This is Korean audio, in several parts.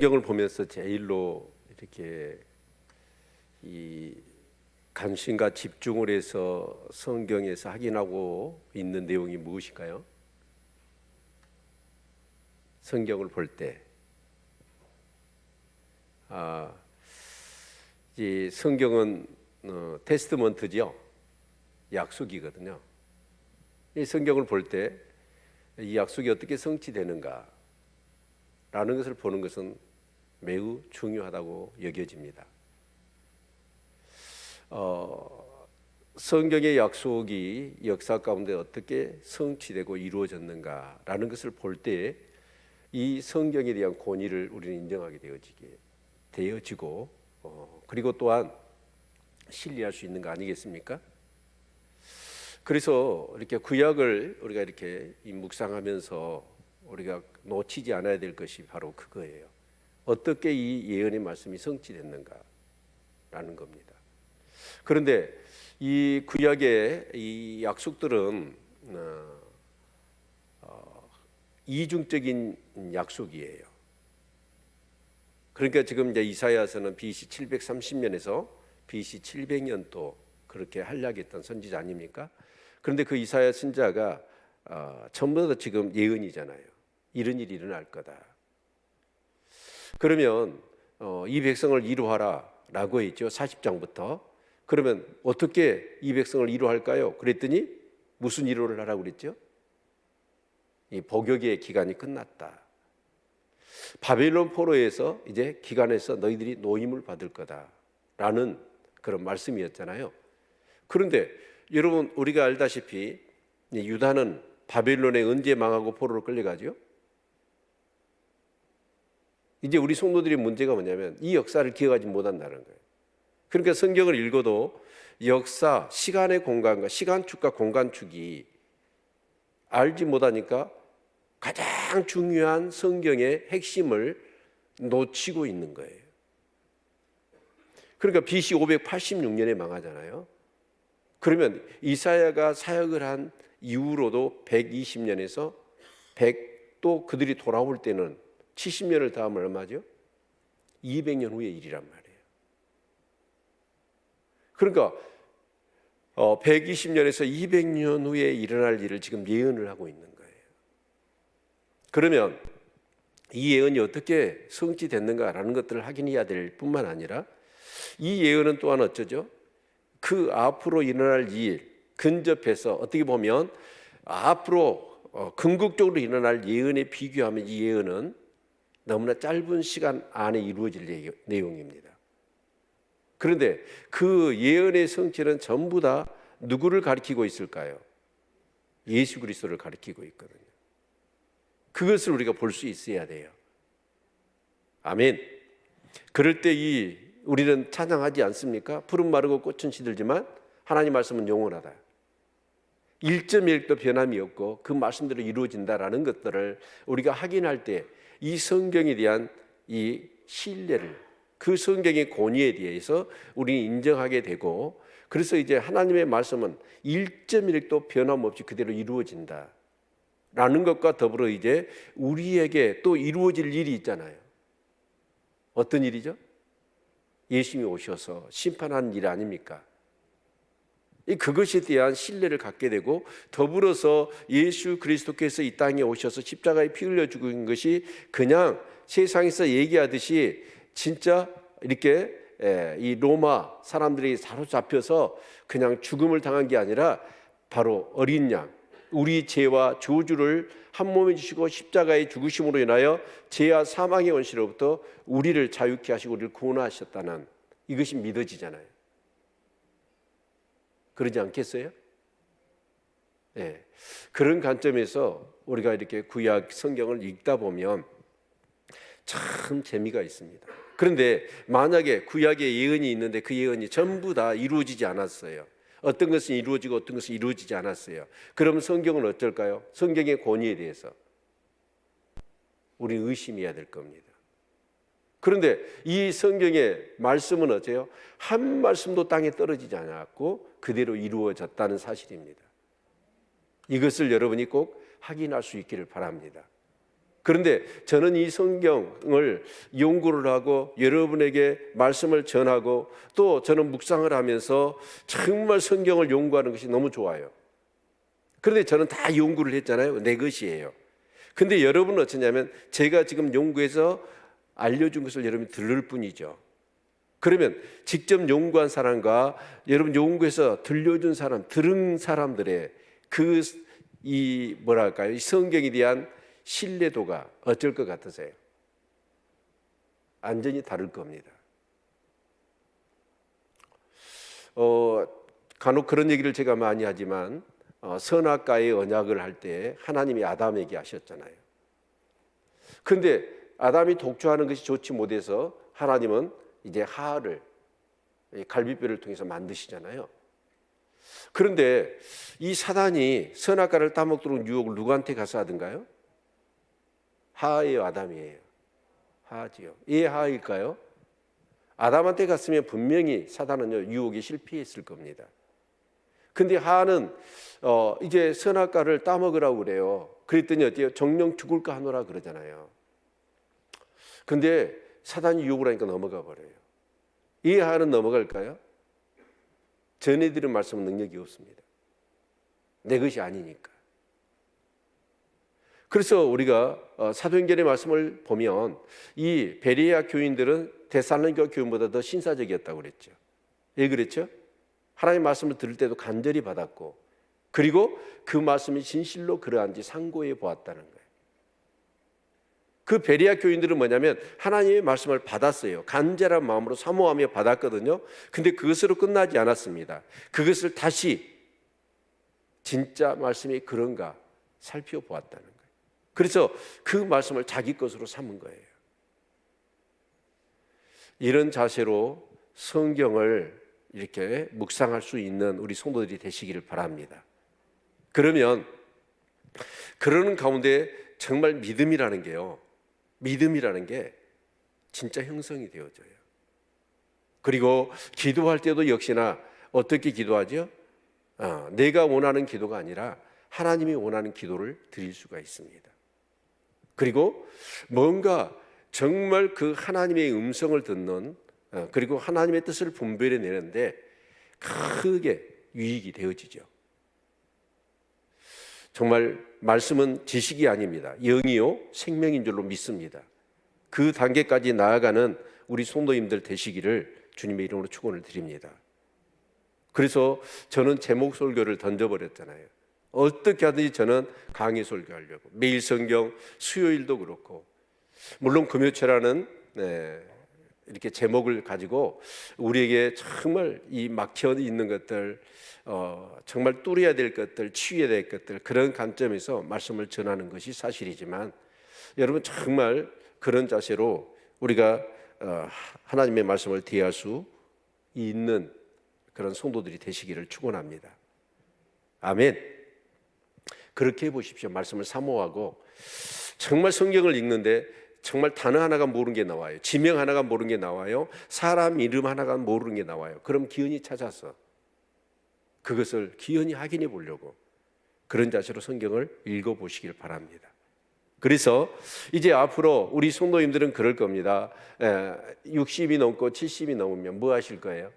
성경을 보면서 제일로 이렇게 이 관심과 집중을 해서 성경에서 확인하고 있는 내용이 무엇일까요? 성경을 볼 때, 이 성경은 테스트먼트죠, 약속이거든요. 이 성경을 볼 때 이 약속이 어떻게 성취되는가 라는 것을 보는 것은 매우 중요하다고 여겨집니다. 성경의 약속이 역사 가운데 어떻게 성취되고 이루어졌는가라는 것을 볼 때 이 성경에 대한 권위를 우리는 인정하게 되어지고 그리고 또한 신뢰할 수 있는 거 아니겠습니까? 그래서 이렇게 구약을 우리가 이렇게 묵상하면서 우리가 놓치지 않아야 될 것이 바로 그거예요. 어떻게 이 예언의 말씀이 성취됐는가라는 겁니다. 그런데 이 구약의 이 약속들은 이중적인 약속이에요. 그러니까 지금 이제 이사야서는 BC 730년에서 BC 700년도 그렇게 활약했던 선지자 아닙니까? 그런데 그 이사야 선지자가 전부 다 지금 예언이잖아요. 이런 일이 일어날 거다. 그러면 이 백성을 이루하라 라고 했죠. 40장부터. 그러면 어떻게 이 백성을 이루할까요? 그랬더니 무슨 이루를 하라고 그랬죠? 이 복역의 기간이 끝났다. 바벨론 포로에서 이제 기간에서 너희들이 노임을 받을 거다라는 그런 말씀이었잖아요. 그런데 여러분 우리가 알다시피 유다는 바벨론에 언제 망하고 포로로 끌려가죠? 이제 우리 성도들의 문제가 뭐냐면 이 역사를 기억하지 못한다는 거예요. 그러니까 성경을 읽어도 역사, 시간의 공간과 시간축과 공간축이 알지 못하니까 가장 중요한 성경의 핵심을 놓치고 있는 거예요. 그러니까 BC 586년에 망하잖아요. 그러면 이사야가 사역을 한 이후로도 120년에서 100또 그들이 돌아올 때는 70년을 더하면 얼마죠? 200년 후의 일이란 말이에요. 그러니까 120년에서 200년 후에 일어날 일을 지금 예언을 하고 있는 거예요. 그러면 이 예언이 어떻게 성취됐는가라는 것들을 확인해야 될 뿐만 아니라 이 예언은 또한 어쩌죠? 그 앞으로 일어날 일 근접해서 어떻게 보면 앞으로 궁극적으로 일어날 예언에 비교하면 이 예언은 너무나 짧은 시간 안에 이루어질 내용입니다. 그런데 그 예언의 성취는 전부 다 누구를 가리키고 있을까요? 예수 그리스도를 가리키고 있거든요. 그것을 우리가 볼 수 있어야 돼요. 아멘. 그럴 때 우리는 찬양하지 않습니까? 푸른 마르고 꽃은 시들지만 하나님 말씀은 영원하다. 1.1도 변함이 없고 그 말씀대로 이루어진다라는 것들을 우리가 확인할 때 이 성경에 대한 이 신뢰를 그 성경의 권위에 대해서 우리는 인정하게 되고 그래서 이제 하나님의 말씀은 1.1도 변함없이 그대로 이루어진다 라는 것과 더불어 이제 우리에게 또 이루어질 일이 있잖아요. 어떤 일이죠? 예수님이 오셔서 심판하는 일 아닙니까? 그것에 대한 신뢰를 갖게 되고 더불어서 예수 그리스도께서 이 땅에 오셔서 십자가에 피 흘려 죽은 것이 그냥 세상에서 얘기하듯이 진짜 이렇게 이 로마 사람들이 사로잡혀서 그냥 죽음을 당한 게 아니라 바로 어린 양 우리 죄와 저주를 한 몸에 주시고 십자가의 죽으심으로 인하여 죄와 사망의 원시로부터 우리를 자유케 하시고 우리를 구원하셨다는 이것이 믿어지잖아요. 그러지 않겠어요? 네. 그런 관점에서 우리가 이렇게 구약 성경을 읽다 보면 참 재미가 있습니다. 그런데 만약에 구약에 예언이 있는데 그 예언이 전부 다 이루어지지 않았어요. 어떤 것은 이루어지고 어떤 것은 이루어지지 않았어요. 그럼 성경은 어떨까요? 성경의 권위에 대해서 우리는 의심해야 될 겁니다. 그런데 이 성경의 말씀은 어째요? 한 말씀도 땅에 떨어지지 않았고 그대로 이루어졌다는 사실입니다. 이것을 여러분이 꼭 확인할 수 있기를 바랍니다. 그런데 저는 이 성경을 연구를 하고 여러분에게 말씀을 전하고 또 저는 묵상을 하면서 정말 성경을 연구하는 것이 너무 좋아요. 그런데 저는 다 연구를 했잖아요. 내 것이에요. 근데 여러분은 어쩌냐면 제가 지금 연구해서 알려준 것을 여러분이 들을 뿐이죠. 그러면 직접 연구한 사람과 여러분 연구해서 들려준 사람, 들은 사람들의 이 성경에 대한 신뢰도가 어쩔 것 같으세요? 완전히 다를 겁니다. 간혹 그런 얘기를 제가 많이 하지만 선악과의 언약을 할 때 하나님이 아담에게 하셨잖아요. 그런데 아담이 독주하는 것이 좋지 못해서 하나님은 이제 하와를 갈비뼈를 통해서 만드시잖아요. 그런데 이 사단이 선악과를 따먹도록 유혹을 누구한테 가서 하던가요? 하와예요, 아담이에요? 하와지요. 예, 하와일까요? 아담한테 갔으면 분명히 사단은 유혹에 실패했을 겁니다. 근데 하와는 이제 선악과를 따먹으라고 그래요. 그랬더니 어때요? 정령 죽을까 하노라 그러잖아요. 근데 사단이 유혹을 하니까 넘어가 버려요. 이 하와는 넘어갈까요? 전에 들은 말씀은 능력이 없습니다. 내 것이 아니니까. 그래서 우리가 사도행전의 말씀을 보면 이 베레아 교인들은 데살로니가 교인보다 더 신사적이었다고 그랬죠. 왜 그랬죠? 하나님의 말씀을 들을 때도 간절히 받았고, 그리고 그 말씀이 진실로 그러한지 상고해 보았다는 거예요. 그 베레아 교인들은 뭐냐면 하나님의 말씀을 받았어요. 간절한 마음으로 사모하며 받았거든요. 근데 그것으로 끝나지 않았습니다. 그것을 다시 진짜 말씀이 그런가 살펴보았다는 거예요. 그래서 그 말씀을 자기 것으로 삼은 거예요. 이런 자세로 성경을 이렇게 묵상할 수 있는 우리 성도들이 되시기를 바랍니다. 그러면 그러는 가운데 정말 믿음이라는 게 진짜 형성이 되어져요. 그리고 기도할 때도 역시나 어떻게 기도하죠? 내가 원하는 기도가 아니라 하나님이 원하는 기도를 드릴 수가 있습니다. 그리고 뭔가 정말 그 하나님의 음성을 듣는, 그리고 하나님의 뜻을 분별해내는데 크게 유익이 되어지죠. 정말 말씀은 지식이 아닙니다. 영이요 생명인 줄로 믿습니다. 그 단계까지 나아가는 우리 성도님들 되시기를 주님의 이름으로 축원을 드립니다. 그래서 저는 제목 설교를 던져버렸잖아요. 어떻게 하든지 저는 강의 설교하려고, 매일 성경, 수요일도 그렇고, 물론 금요철라는 이렇게 제목을 가지고 우리에게 정말 이 막혀 있는 것들, 정말 뚫어야 될 것들, 치유해야 될 것들, 그런 관점에서 말씀을 전하는 것이 사실이지만, 여러분 정말 그런 자세로 우리가 하나님의 말씀을 대할 수 있는 그런 성도들이 되시기를 축원합니다. 아멘. 그렇게 해보십시오. 말씀을 사모하고 정말 성경을 읽는데 정말 단어 하나가 모르는 게 나와요. 지명 하나가 모르는 게 나와요. 사람 이름 하나가 모르는 게 나와요. 그럼 기연히 찾아서 그것을 기연히 확인해 보려고 그런 자세로 성경을 읽어보시길 바랍니다. 그래서 이제 앞으로 우리 성도님들은 그럴 겁니다. 60이 넘고 70이 넘으면 뭐 하실 거예요?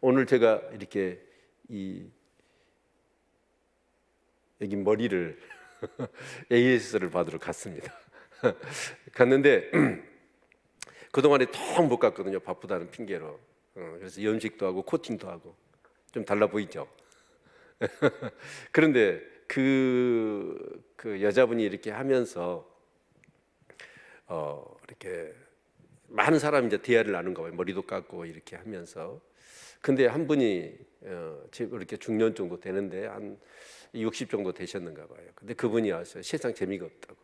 오늘 제가 이렇게 여기 머리를 AS를 받으러 갔습니다. 갔는데 그동안에 통 못 갔거든요. 바쁘다는 핑계로. 그래서 염색도 하고 코팅도 하고 좀 달라 보이죠. 그런데 그 여자분이 이렇게 하면서 이렇게 많은 사람이 이제 대화를 나눈가 봐요. 머리도 깎고 이렇게 하면서. 근데 한 분이 이렇게 중년 정도 되는데 한 60 정도 되셨는가 봐요. 근데 그분이 와서 세상 재미가 없다고,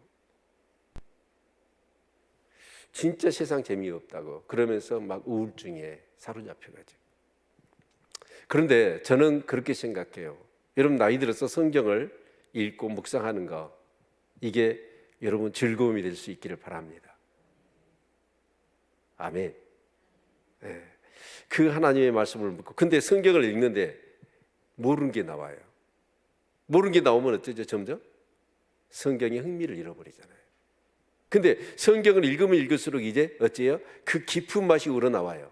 진짜 세상 재미가 없다고 그러면서 막 우울증에 사로잡혀가지고. 그런데 저는 그렇게 생각해요. 여러분 나이 들어서 성경을 읽고 묵상하는 거, 이게 여러분 즐거움이 될 수 있기를 바랍니다. 아멘. 네. 그 하나님의 말씀을 묻고, 근데 성경을 읽는데 모르는 게 나와요. 모르는 게 나오면 어쩌죠? 점점 성경의 흥미를 잃어버리잖아요. 근데 성경을 읽으면 읽을수록 이제 어째요? 그 깊은 맛이 우러나와요.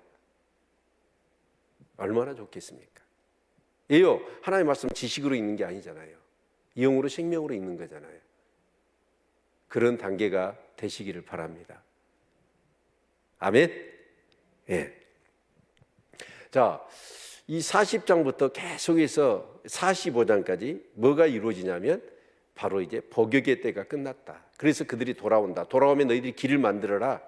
얼마나 좋겠습니까? 예요, 하나님의 말씀 지식으로 읽는 게 아니잖아요. 영으로 생명으로 읽는 거잖아요. 그런 단계가 되시기를 바랍니다. 아멘. 예. 자, 이 40장부터 계속해서 45장까지 뭐가 이루어지냐면 바로 이제 복역의 때가 끝났다. 그래서 그들이 돌아온다. 돌아오면 너희들이 길을 만들어라.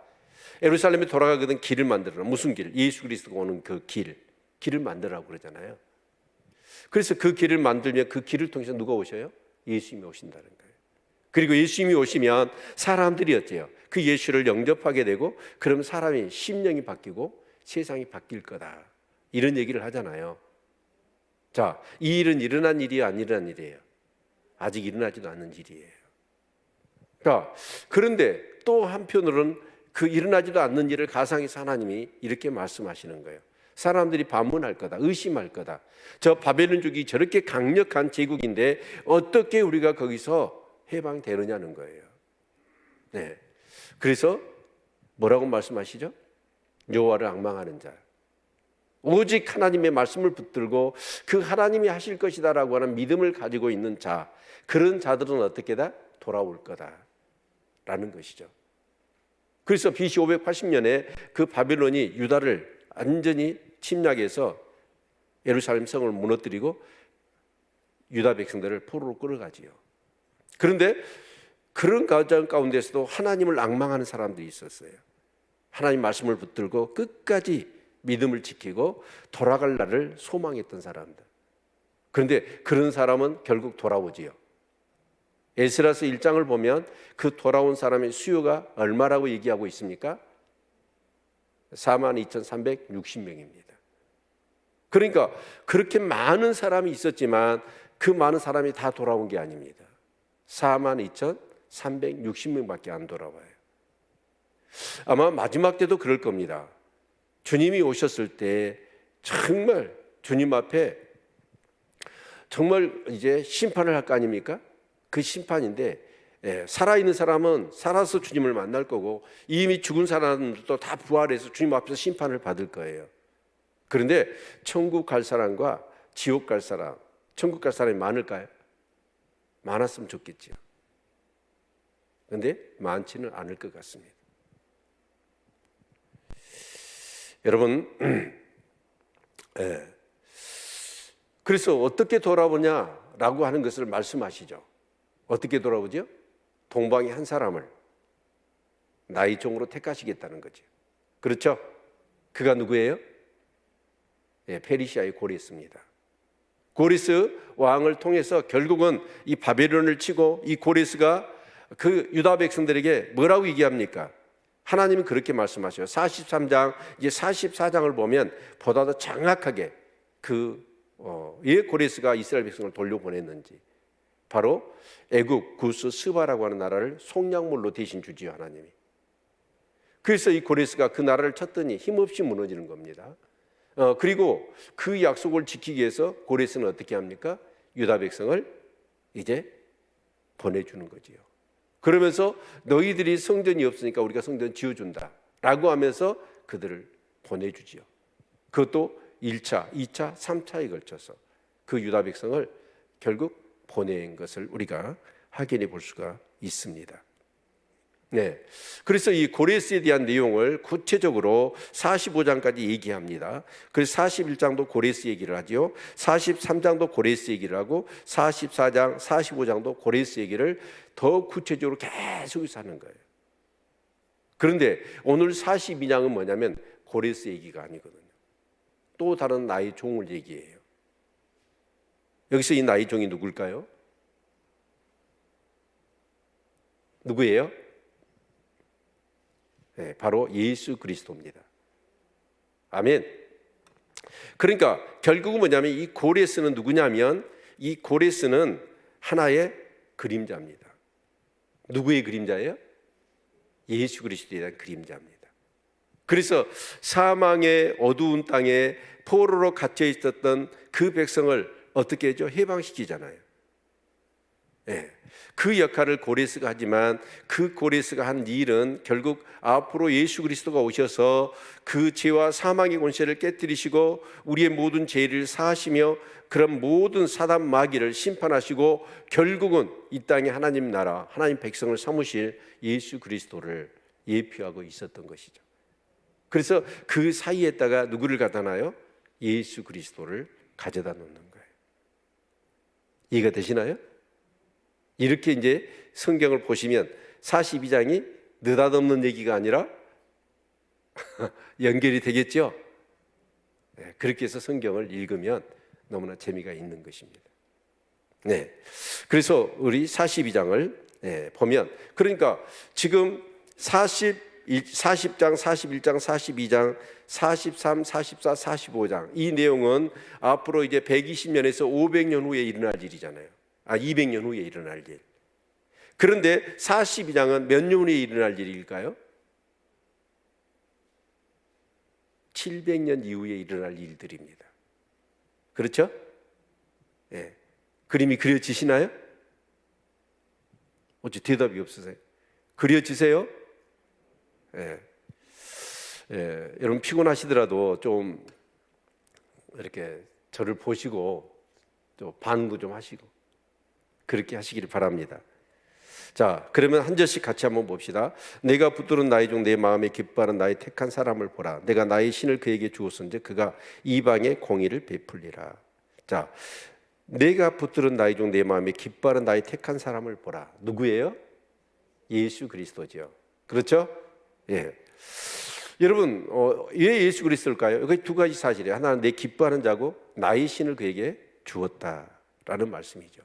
예루살렘에 돌아가거든 길을 만들어라. 무슨 길? 예수 그리스도가 오는 그 길을 만들라고 그러잖아요. 그래서 그 길을 만들면 그 길을 통해서 누가 오셔요? 예수님이 오신다는 거예요. 그리고 예수님이 오시면 사람들이 어때요? 그 예수를 영접하게 되고 그럼 사람이 심령이 바뀌고 세상이 바뀔 거다. 이런 얘기를 하잖아요. 자, 이 일은 일어난 일이에요? 안 일어난 일이에요? 아직 일어나지도 않는 일이에요. 자, 그런데 또 한편으로는 그 일어나지도 않는 일을 가상해서 하나님이 이렇게 말씀하시는 거예요. 사람들이 반문할 거다, 의심할 거다. 저 바벨론족이 저렇게 강력한 제국인데 어떻게 우리가 거기서 해방되느냐는 거예요. 네. 그래서 뭐라고 말씀하시죠? 여호와를 앙망하는 자, 오직 하나님의 말씀을 붙들고 그 하나님이 하실 것이다라고 하는 믿음을 가지고 있는 자, 그런 자들은 어떻게다? 돌아올 거다라는 것이죠. 그래서 BC 580년에 그 바벨론이 유다를 완전히 침략해서 예루살렘 성을 무너뜨리고 유다 백성들을 포로로 끌어가지요. 그런데 그런 과정 가운데서도 하나님을 앙망하는 사람들이 있었어요. 하나님 말씀을 붙들고 끝까지 믿음을 지키고 돌아갈 날을 소망했던 사람들. 그런데 그런 사람은 결국 돌아오지요. 에스라서 1장을 보면 그 돌아온 사람의 수요가 얼마라고 얘기하고 있습니까? 42,360명입니다. 그러니까 그렇게 많은 사람이 있었지만 그 많은 사람이 다 돌아온 게 아닙니다. 42,360명밖에 안 돌아와요. 아마 마지막 때도 그럴 겁니다. 주님이 오셨을 때 정말 주님 앞에 정말 이제 심판을 할 거 아닙니까? 그 심판인데 살아있는 사람은 살아서 주님을 만날 거고 이미 죽은 사람들도 다 부활해서 주님 앞에서 심판을 받을 거예요. 그런데 천국 갈 사람과 지옥 갈 사람, 천국 갈 사람이 많을까요? 많았으면 좋겠죠. 그런데 많지는 않을 것 같습니다. 여러분, 그래서 어떻게 돌아오냐라고 하는 것을 말씀하시죠. 어떻게 돌아오죠? 동방의 한 사람을 나의 종으로 택하시겠다는 거죠. 그렇죠? 그가 누구예요? 페르시아의 고레스입니다. 고레스 왕을 통해서 결국은 이 바벨론을 치고 이 고레스가 그 유다 백성들에게 뭐라고 얘기합니까? 하나님은 그렇게 말씀하셔요. 43장, 이제 44장을 보면 보다 더 정확하게 왜 고레스가 이스라엘 백성을 돌려보냈는지, 바로 애굽, 구스, 스바라고 하는 나라를 속량물로 대신 주지요, 하나님이. 그래서 이 고레스가 그 나라를 쳤더니 힘없이 무너지는 겁니다. 그리고 그 약속을 지키기 위해서 고레스는 어떻게 합니까? 유다 백성을 이제 보내주는 거지요. 그러면서 너희들이 성전이 없으니까 우리가 성전 지어준다 라고 하면서 그들을 보내주지요. 그것도 1차, 2차, 3차에 걸쳐서 그 유다 백성을 결국 보낸 것을 우리가 확인해 볼 수가 있습니다. 네, 그래서 이 고레스에 대한 내용을 구체적으로 45장까지 얘기합니다. 그래서 41장도 고레스 얘기를 하죠. 43장도 고레스 얘기를 하고 44장, 45장도 고레스 얘기를 더 구체적으로 계속해서 하는 거예요. 그런데 오늘 42장은 뭐냐면 고레스 얘기가 아니거든요. 또 다른 나의 종을 얘기해요. 여기서 이 나의 종이 누굴까요? 누구예요? 네, 바로 예수 그리스도입니다. 아멘. 그러니까 결국은 뭐냐면 이 고레스는 누구냐면 이 고레스는 하나의 그림자입니다. 누구의 그림자예요? 예수 그리스도에 대한 그림자입니다. 그래서 사망의 어두운 땅에 포로로 갇혀 있었던 그 백성을 어떻게 해줘? 해방시키잖아요. 예. 그 역할을 고레스가 하지만 그 고레스가 한 일은 결국 앞으로 예수 그리스도가 오셔서 그 죄와 사망의 권세를 깨뜨리시고 우리의 모든 죄를 사하시며 그런 모든 사단 마귀를 심판하시고 결국은 이 땅에 하나님 나라, 하나님 백성을 삼으실 예수 그리스도를 예표하고 있었던 것이죠. 그래서 그 사이에다가 누구를 갖다 놔요? 예수 그리스도를 가져다 놓는 거예요. 이해가 되시나요? 이렇게 이제 성경을 보시면 42장이 느닷없는 얘기가 아니라 연결이 되겠죠. 네, 그렇게 해서 성경을 읽으면 너무나 재미가 있는 것입니다. 네, 그래서 우리 42장을 보면 그러니까 지금 40장, 41장, 42장, 43, 44, 45장 이 내용은 앞으로 이제 120년에서 500년 후에 일어날 일이잖아요. 200년 후에 일어날 일. 그런데 42장은 몇 년 후에 일어날 일일까요? 700년 이후에 일어날 일들입니다. 그렇죠? 예. 그림이 그려지시나요? 어째 대답이 없으세요? 그려지세요? 예. 예. 여러분 피곤하시더라도 좀 이렇게 저를 보시고 또 반응도 좀 하시고 그렇게 하시기를 바랍니다. 자, 그러면 한 절씩 같이 한번 봅시다. 내가 붙들은 나이 중 내 마음에 기뻐하는 나의 택한 사람을 보라. 내가 나의 신을 그에게 주었은즉 그가 이방에 공의를 베풀리라. 자, 내가 붙들은 나이 중 내 마음에 기뻐하는 나의 택한 사람을 보라. 누구예요? 예수 그리스도죠. 그렇죠? 예. 여러분, 왜 예수 그리스도일까요? 여기 두 가지 사실이에요. 하나는 내 기뻐하는 자고 나의 신을 그에게 주었다라는 말씀이죠.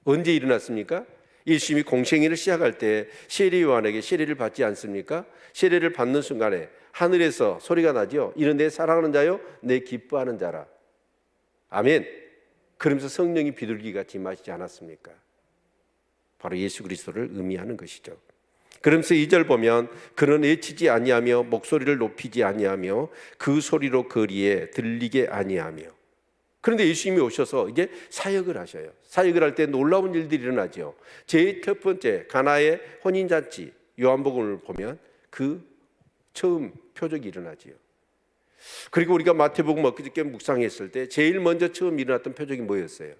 언제 일어났습니까? 예수님이 공생애를 시작할 때 세례 요한에게 세례를 받지 않습니까? 세례를 받는 순간에 하늘에서 소리가 나죠. 이는 내 사랑하는 자요, 내 기뻐하는 자라. 아멘. 그러면서 성령이 비둘기같이 임하시지 않았습니까? 바로 예수 그리스도를 의미하는 것이죠. 그러면서 2절 보면 그는 외치지 아니하며 목소리를 높이지 아니하며 그 소리로 거리에 들리게 아니하며. 그런데 예수님이 오셔서 이제 사역을 하셔요. 사역을 할 때 놀라운 일들이 일어나죠. 제일 첫 번째 가나의 혼인잔치 요한복음을 보면 그 처음 표적이 일어나지요. 그리고 우리가 마태복음 엊그저께 묵상했을 때 제일 먼저 처음 일어났던 표적이 뭐였어요?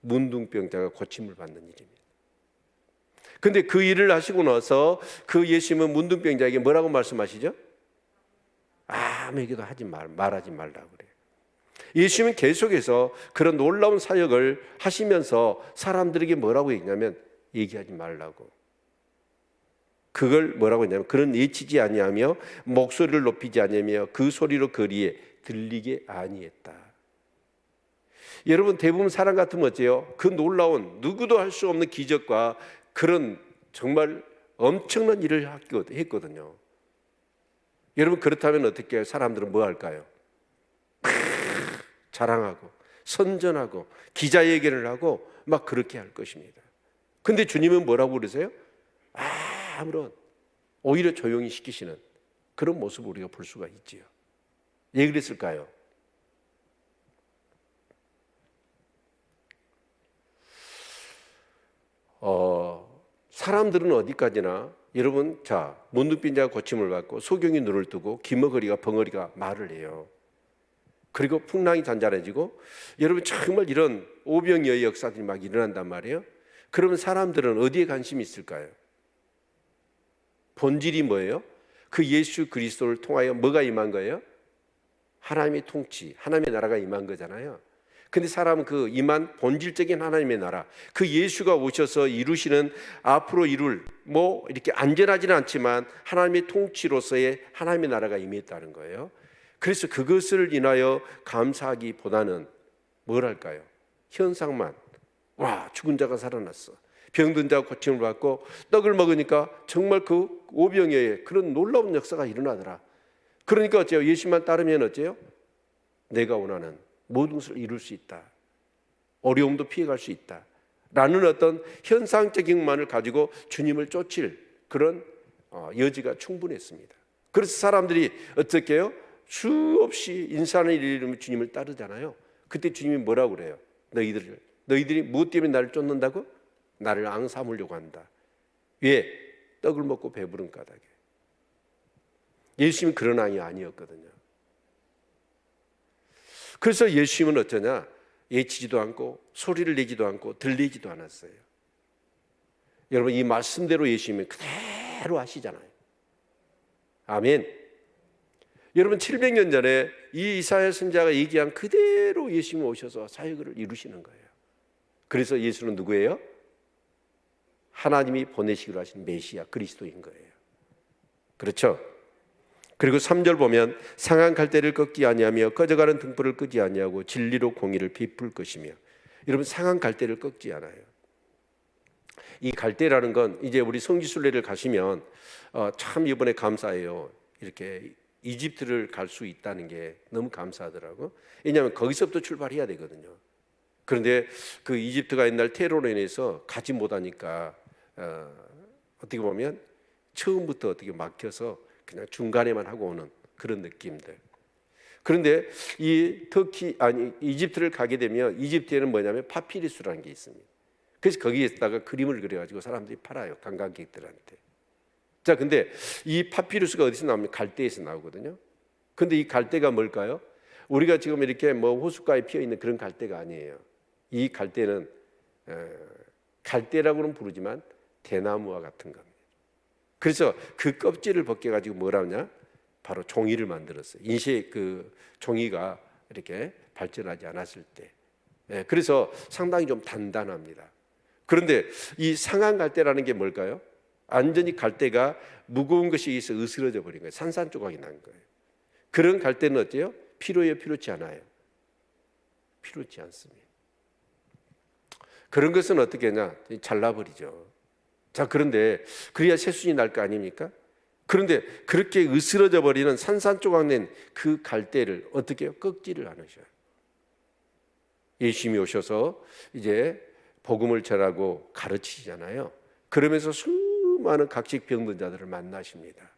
문둥병자가 고침을 받는 일입니다. 근데 그 일을 하시고 나서 그 예수님은 문둥병자에게 뭐라고 말씀하시죠? 아무에게도 말하지 말라고 그래요. 예수님은 계속해서 그런 놀라운 사역을 하시면서 사람들에게 뭐라고 했냐면 얘기하지 말라고. 그걸 뭐라고 했냐면 그는 외치지 아니하며 목소리를 높이지 아니하며 그 소리로 거리에 들리게 아니했다. 여러분 대부분 사람 같으면 어째요? 그 놀라운 누구도 할 수 없는 기적과 그런 정말 엄청난 일을 했거든요. 여러분 그렇다면 어떻게 해요? 사람들은 뭐 할까요? 자랑하고 선전하고 기자회견을 하고 막 그렇게 할 것입니다. 근데 주님은 뭐라고 그러세요? 아무런 오히려 조용히 시키시는 그런 모습을 우리가 볼 수가 있지요. 왜 그랬을까요? 사람들은 어디까지나 여러분 자 문둥병자가 고침을 받고 소경이 눈을 뜨고 기머거리가 벙어리가 말을 해요. 그리고 풍랑이 잔잔해지고 여러분 정말 이런 오병이어의 역사들이 막 일어난단 말이에요. 그러면 사람들은 어디에 관심이 있을까요? 본질이 뭐예요? 그 예수 그리스도를 통하여 뭐가 임한 거예요? 하나님의 통치, 하나님의 나라가 임한 거잖아요. 근데 사람은 그 임한 본질적인 하나님의 나라, 그 예수가 오셔서 이루시는 앞으로 이룰 뭐 이렇게 안전하지는 않지만 하나님의 통치로서의 하나님의 나라가 임했다는 거예요. 그래서 그것을 인하여 감사하기보다는 뭘 할까요? 현상만. 와, 죽은 자가 살아났어. 병든 자가 고침을 받고 떡을 먹으니까 정말 그 오병이어의 그런 놀라운 역사가 일어나더라. 그러니까 어째요? 예수만 따르면 어째요? 내가 원하는 모든 것을 이룰 수 있다. 어려움도 피해갈 수 있다. 라는 어떤 현상적인 것만을 가지고 주님을 쫓을 그런 여지가 충분했습니다. 그래서 사람들이 어떻게 해요? 수없이 인산을 이루면 주님을 따르잖아요. 그때 주님이 뭐라고 그래요? 너희들이 무엇 때문에 나를 쫓는다고? 나를 앙 삼으려고 한다. 왜? 떡을 먹고 배부른 까닭에. 예수님은 그런 앙이 아니었거든요. 그래서 예수님은 어쩌냐? 예치지도 않고 소리를 내지도 않고 들리지도 않았어요. 여러분, 이 말씀대로 예수님은 그대로 하시잖아요. 아멘. 여러분, 700년 전에 이 이사야 선지자가 얘기한 그대로 예수님이 오셔서 사역을 이루시는 거예요. 그래서 예수는 누구예요? 하나님이 보내시기로 하신 메시아 그리스도인 거예요. 그렇죠? 그리고 3절 보면 상한 갈대를 꺾지 아니하며 꺼져가는 등불을 끄지 아니하고 진리로 공의를 베풀 것이며. 여러분, 상한 갈대를 꺾지 않아요. 이 갈대라는 건 이제 우리 성지순례를 가시면 참 이번에 감사해요. 이렇게 이집트를 갈 수 있다는 게 너무 감사하더라고. 왜냐하면 거기서부터 출발해야 되거든요. 그런데 그 이집트가 옛날 테러로 인해서 가지 못하니까 어떻게 보면 처음부터 어떻게 막혀서 그냥 중간에만 하고 오는 그런 느낌들. 그런데 이 이집트를 가게 되면 이집트에는 뭐냐면 파피루스라는 게 있습니다. 그래서 거기에다가 그림을 그려가지고 사람들이 팔아요, 관광객들한테. 자, 근데 이 파피루스가 어디서 나오면 갈대에서 나오거든요. 근데 이 갈대가 뭘까요? 우리가 지금 이렇게 뭐 호숫가에 피어 있는 그런 갈대가 아니에요. 이 갈대는 갈대라고는 부르지만 대나무와 같은 겁니다. 그래서 그 껍질을 벗겨가지고 뭐라 하냐? 바로 종이를 만들었어요. 인쇄 그 종이가 이렇게 발전하지 않았을 때. 그래서 상당히 좀 단단합니다. 그런데 이 상한 갈대라는 게 뭘까요? 완전히 갈대가 무거운 것이 있어 으스러져 버린 거예요. 산산조각이 난 거예요. 그런 갈대는 어때요? 필요해요? 필요치 않아요? 필요치 않습니다. 그런 것은 어떻게 하냐? 잘라버리죠. 자, 그런데 그래야 새순이 날 거 아닙니까? 그런데 그렇게 으스러져 버리는 산산조각 낸 그 갈대를 어떻게 해요? 꺾지를 않으셔요. 예수님이 오셔서 이제 복음을 전하고 가르치시잖아요. 그러면서 수많은 각식 병든 자들을 만나십니다.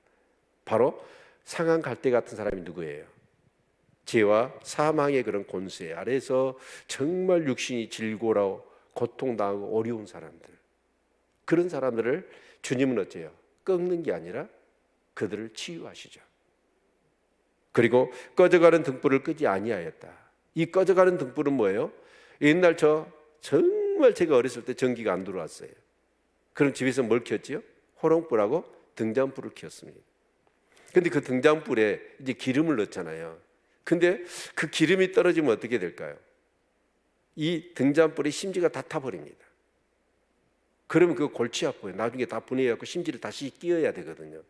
바로 상한 갈대 같은 사람이 누구예요? 죄와 사망의 그런 권세 아래서 정말 육신이 질고라고 고통당하고 어려운 사람들, 그런 사람들을 주님은 어째요? 꺾는 게 아니라 그들을 치유하시죠. 그리고 꺼져가는 등불을 끄지 아니하였다. 이 꺼져가는 등불은 뭐예요? 옛날 정말 제가 어렸을 때 전기가 안 들어왔어요. 그럼 집에서 뭘 켰지요? 호롱불하고 등잔불을 켰습니다. 근데 그 등잔불에 이제 기름을 넣잖아요. 근데 그 기름이 떨어지면 어떻게 될까요? 이 등잔불의 심지가 다 타버립니다. 그러면 그거 골치 아파요. 나중에 다 분해해갖고 심지를 다시 끼워야 되거든요.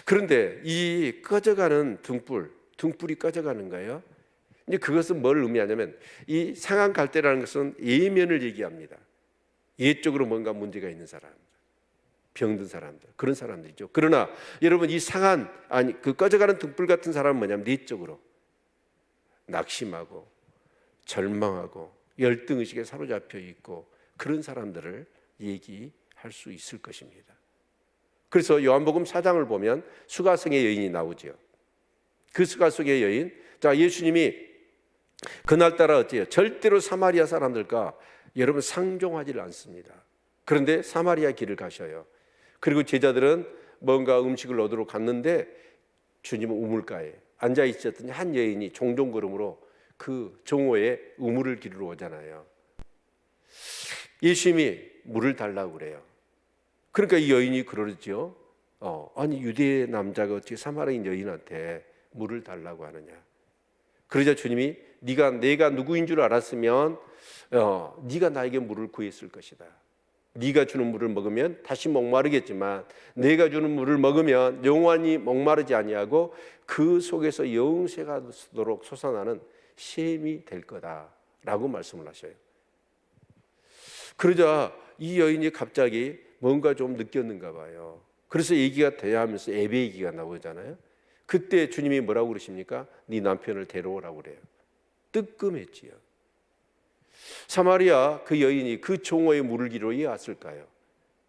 그런데 이 꺼져가는 등불이 꺼져가는 거예요. 이제 그것은 뭘 의미하냐면 이 상한 갈대라는 것은 예면을 얘기합니다. 예적으로 뭔가 문제가 있는 사람들, 병든 사람들, 그런 사람들이죠. 그러나 여러분, 이 그 꺼져가는 등불 같은 사람은 뭐냐면 내적으로 낙심하고 절망하고 열등의식에 사로잡혀 있고 그런 사람들을 얘기할 수 있을 것입니다. 그래서 요한복음 4장을 보면 수가성의 여인이 나오죠. 그 수가성의 여인, 자, 예수님이 그날따라 어때요? 절대로 사마리아 사람들과 여러분 상종하지를 않습니다. 그런데 사마리아 길을 가셔요. 그리고 제자들은 뭔가 음식을 얻으러 갔는데 주님은 우물가에 앉아 있었더니 한 여인이 종종 걸음으로 그 정오에 우물을 기르러 오잖아요. 예수님이 물을 달라고 그래요. 그러니까 이 여인이 그러죠. 아니, 유대 남자가 어떻게 사마리아인 여인한테 물을 달라고 하느냐. 그러자 주님이 내가 누구인 줄 알았으면 네가 나에게 물을 구했을 것이다. 네가 주는 물을 먹으면 다시 목마르겠지만 내가 주는 물을 먹으면 영원히 목마르지 아니하고 그 속에서 영생가 되도록 솟아나는 샘이 될 거다라고 말씀을 하셔요. 그러자 이 여인이 갑자기 뭔가 좀 느꼈는가 봐요. 그래서 얘기가 돼야 하면서 예배 얘기가 나오잖아요. 그때 주님이 뭐라고 그러십니까? 네 남편을 데려오라고 그래요. 뜨끔했지요. 사마리아 그 여인이 그 종호의 물을 기르러 왜 왔을까요?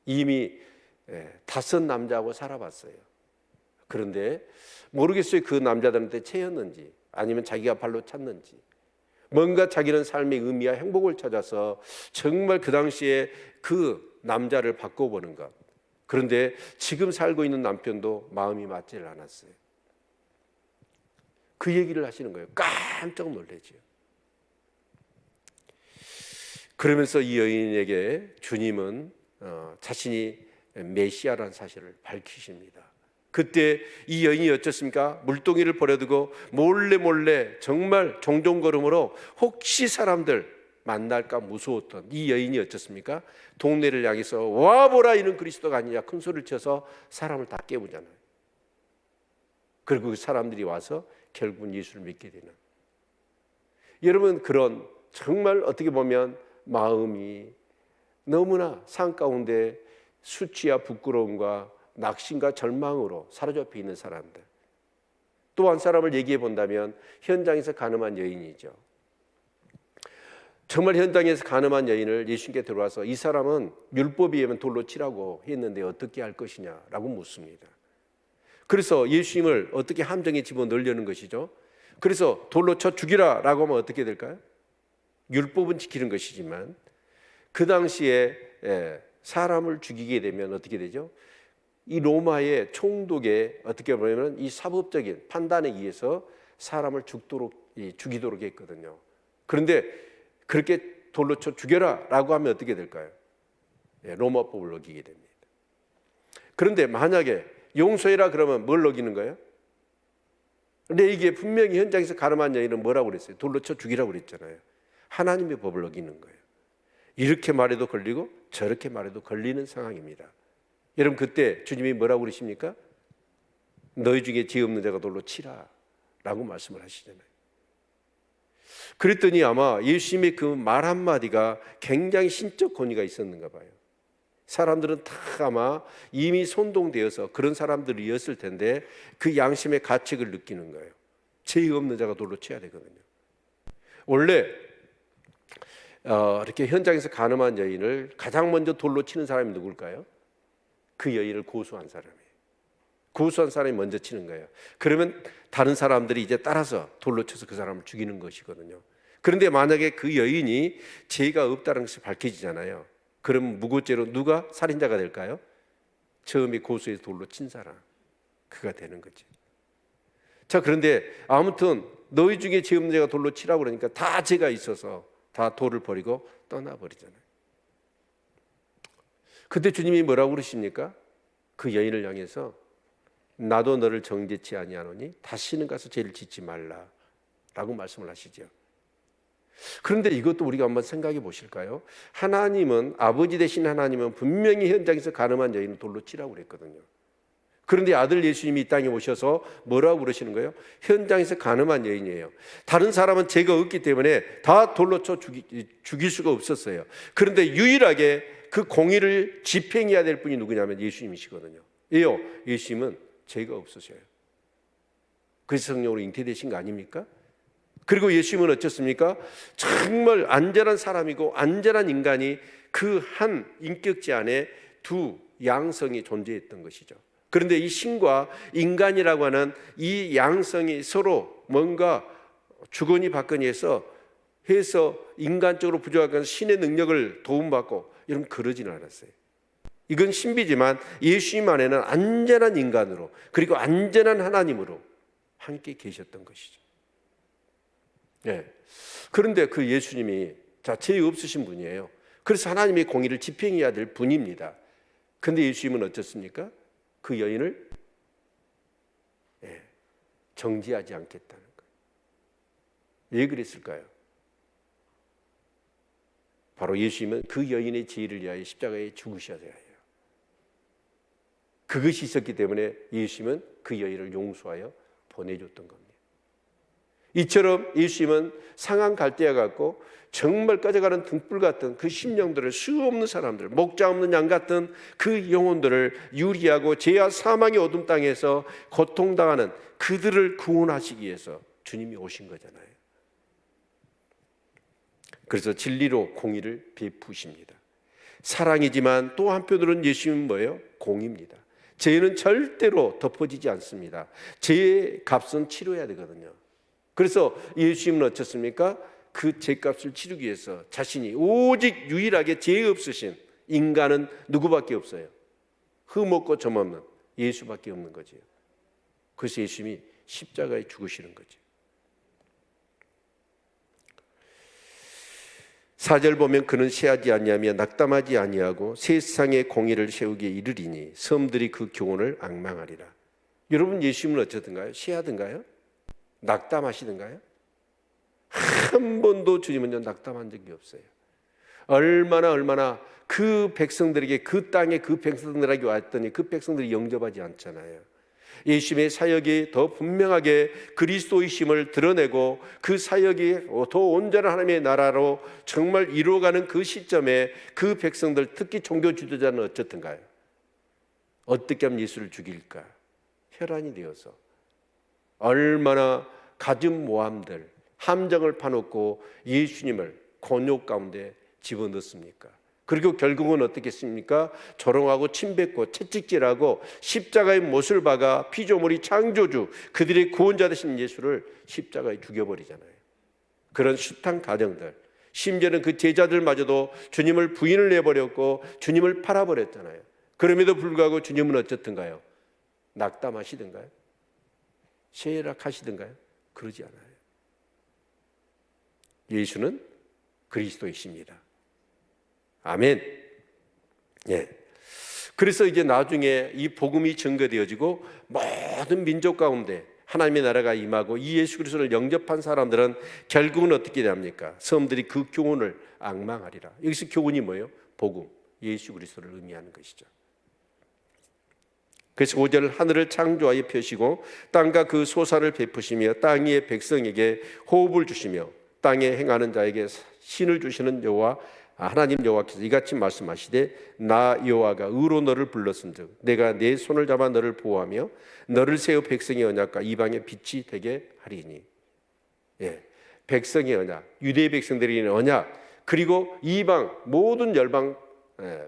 이미 5 남자하고 살아봤어요. 그런데 모르겠어요. 그 남자들한테 채였는지 아니면 자기가 발로 찼는지 뭔가 자기는 삶의 의미와 행복을 찾아서 정말 그 당시에 그 남자를 바꿔보는 것. 그런데 지금 살고 있는 남편도 마음이 맞질 않았어요. 그 얘기를 하시는 거예요. 깜짝 놀라죠. 그러면서 이 여인에게 주님은 자신이 메시아라는 사실을 밝히십니다. 그때 이 여인이 어쩌습니까? 물동이를 버려두고 몰래 정말 종종걸음으로 혹시 사람들 만날까 무서웠던 이 여인이 어쩌습니까? 동네를 향해서 와보라, 이는 그리스도가 아니냐 큰 소리를 쳐서 사람을 다 깨우잖아요. 그리고 그 사람들이 와서 결국은 예수를 믿게 되는. 여러분, 그런 정말 어떻게 보면 마음이 너무나 산 가운데 수치와 부끄러움과 낙심과 절망으로 사로잡혀 있는 사람들. 또 한 사람을 얘기해 본다면 현장에서 간음한 여인이죠. 정말 현장에서 간음한 여인을 예수님께 들어와서 이 사람은 율법에 의하면 돌로 치라고 했는데 어떻게 할 것이냐라고 묻습니다. 그래서 예수님을 어떻게 함정에 집어넣으려는 것이죠. 그래서 돌로 쳐 죽이라라고 하면 어떻게 될까요? 율법은 지키는 것이지만 그 당시에 사람을 죽이게 되면 어떻게 되죠? 이 로마의 총독의 어떻게 보면 이 사법적인 판단에 의해서 사람을 죽이도록 했거든요. 그런데 그렇게 돌로 쳐 죽여라라고 하면 어떻게 될까요? 로마법을 어기게 됩니다. 그런데 만약에 용서해라 그러면 뭘 어기는 거예요? 근데 이게 분명히 현장에서 간음한 여인은 뭐라고 그랬어요? 돌로 쳐 죽이라고 그랬잖아요. 하나님의 법을 어기는 거예요. 이렇게 말해도 걸리고 저렇게 말해도 걸리는 상황입니다. 여러분, 그때 주님이 뭐라고 그러십니까? 너희 중에 죄 없는 자가 돌로 치라 라고 말씀을 하시잖아요. 그랬더니 아마 예수님의 그 말 한마디가 굉장히 신적 권위가 있었는가 봐요. 사람들은 다 아마 이미 선동되어서 그런 사람들이었을 텐데 그 양심의 가책을 느끼는 거예요. 죄 없는 자가 돌로 쳐야 되거든요. 원래 이렇게 현장에서 간음한 여인을 가장 먼저 돌로 치는 사람이 누굴까요? 그 여인을 고소한 사람이에요. 고소한 사람이 먼저 치는 거예요. 그러면 다른 사람들이 이제 따라서 돌로 쳐서 그 사람을 죽이는 것이거든요. 그런데 만약에 그 여인이 죄가 없다는 것이 밝혀지잖아요. 그럼 무고죄로 누가 살인자가 될까요? 처음에 고소해서 돌로 친 사람, 그가 되는 거지. 자, 그런데 아무튼 너희 중에 죄 없는 자가 돌로 치라고 그러니까 다 죄가 있어서 다 돌을 버리고 떠나버리잖아요. 그때 주님이 뭐라고 그러십니까? 그 여인을 향해서 나도 너를 정죄치 아니하노니 다시는 가서 죄를 짓지 말라라고 말씀을 하시죠. 그런데 이것도 우리가 한번 생각해 보실까요? 하나님은, 아버지 되신 하나님은 분명히 현장에서 간음한 여인을 돌로 치라고 그랬거든요. 그런데 아들 예수님이 이 땅에 오셔서 뭐라고 그러시는 거예요? 현장에서 간음한 여인이에요. 다른 사람은 죄가 없기 때문에 다 돌로 쳐 죽일 수가 없었어요. 그런데 유일하게 그 공의를 집행해야 될 분이 누구냐면 예수님이시거든요. 왜요? 예수님은 죄가 없으셔요. 그래서 성령으로 잉태되신 거 아닙니까? 그리고 예수님은 어쩌습니까? 정말 안전한 사람이고 안전한 인간이 그 한 인격체 안에 두 양성이 존재했던 것이죠. 그런데 이 신과 인간이라고 하는 이 양성이 서로 뭔가 주거니 받거니 해서 인간적으로 부족한 신의 능력을 도움받고 이런 그러지는 않았어요. 이건 신비지만 예수님 안에는 안전한 인간으로 그리고 안전한 하나님으로 함께 계셨던 것이죠. 네. 그런데 그 예수님이 죄 없으신 분이에요. 그래서 하나님의 공의를 집행해야 될 분입니다. 그런데 예수님은 어쩌습니까? 그 여인을 정죄하지 않겠다는 거예요. 왜 그랬을까요? 바로 예수님은 그 여인의 죄를 위하여 십자가에 죽으셔야 해요. 그것이 있었기 때문에 예수님은 그 여인을 용서하여 보내줬던 겁니다. 이처럼 예수님은 상한 갈대와 같고 정말 꺼져가는 등불 같은 그 심령들을 수없는 사람들, 목자 없는 양 같은 그 영혼들을 유리하고 죄와 사망의 어둠 땅에서 고통당하는 그들을 구원하시기 위해서 주님이 오신 거잖아요. 그래서 진리로 공의를 베푸십니다. 사랑이지만 또 한편으로는 예수님은 뭐예요? 공의입니다. 죄는 절대로 덮어지지 않습니다. 죄의 값은 치러야 되거든요. 그래서 예수님은 어쩌습니까? 그 죄값을 치르기 위해서 자신이 오직 유일하게 죄 없으신 인간은 누구밖에 없어요. 흠없고 점없는 예수밖에 없는 거죠. 그래서 예수님이 십자가에 죽으시는 거죠. 4절 보면 그는 she하지 아니하며 낙담하지 아니하고 세상의 공의를 세우기에 이르리니 섬들이 그 교훈을 앙망하리라. 여러분, 예수님은 어쩌든가요? she하든가요? 낙담하시든가요? 한 번도 주님은요 낙담한 적이 없어요. 얼마나 그 백성들에게, 그 땅에 그 백성들에게 왔더니 그 백성들이 영접하지 않잖아요. 예수님의 사역이 더 분명하게 그리스도이심을 드러내고 그 사역이 더 온전한 하나님의 나라로 정말 이루어가는 그 시점에 그 백성들, 특히 종교 지도자는 어쨌든가요? 어떻게 하면 예수를 죽일까? 혈안이 되어서 얼마나 가진 모함들, 함정을 파놓고 예수님을 곤욕 가운데 집어넣습니까? 그리고 결국은 어떻게 했습니까? 조롱하고 침뱉고 채찍질하고 십자가의 못을 박아 피조물이 창조주, 그들의 구원자 되신 예수를 십자가에 죽여버리잖아요. 그런 숱한 가정들, 심지어는 그 제자들마저도 주님을 부인을 해버렸고 주님을 팔아버렸잖아요. 그럼에도 불구하고 주님은 어쨌든가요? 낙담하시든가요? 쇠락하시든가요? 그러지 않아요. 예수는 그리스도이십니다. 아멘. 예. 그래서 이제 나중에 이 복음이 증거되어지고 모든 민족 가운데 하나님의 나라가 임하고 이 예수 그리스도를 영접한 사람들은 결국은 어떻게 됩니까? 섬들이 그 교훈을 앙망하리라. 여기서 교훈이 뭐예요? 복음, 예수 그리스도를 의미하는 것이죠. 그래서 5절 하늘을 창조하여 펴시고 땅과 그 소사를 베푸시며 땅 위의 백성에게 호흡을 주시며 땅에 행하는 자에게 신을 주시는 여호와 하나님 여호와께서 이같이 말씀하시되 나 여호와가 의로 너를 불렀은즉 내가 내 손을 잡아 너를 보호하며 너를 세워 백성의 언약과 이방의 빛이 되게 하리니. 예, 백성의 언약, 유대 백성들에게는 언약, 그리고 이방 모든 열방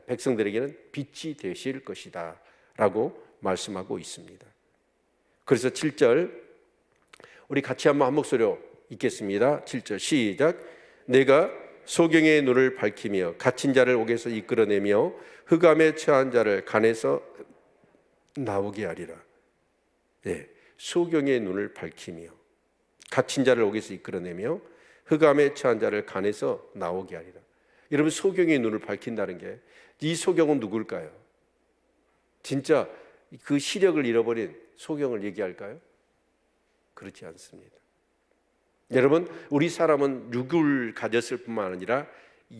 백성들에게는 빛이 되실 것이다 라고 말씀하고 있습니다. 그래서 7절 우리 같이 한번 한 목소리로 읽겠습니다. 7절 시작. 내가 소경의 눈을 밝히며 갇힌 자를 옥에서 이끌어내며 흑암에 처한 자를 간에서 나오게 하리라. 네, 소경의 눈을 밝히며 갇힌 자를 옥에서 이끌어내며 흑암에 처한 자를 간에서 나오게 하리라. 여러분, 소경의 눈을 밝힌다는 게, 이 소경은 누굴까요? 진짜 그 시력을 잃어버린 소경을 얘기할까요? 그렇지 않습니다. 여러분, 우리 사람은 육을 가졌을 뿐만 아니라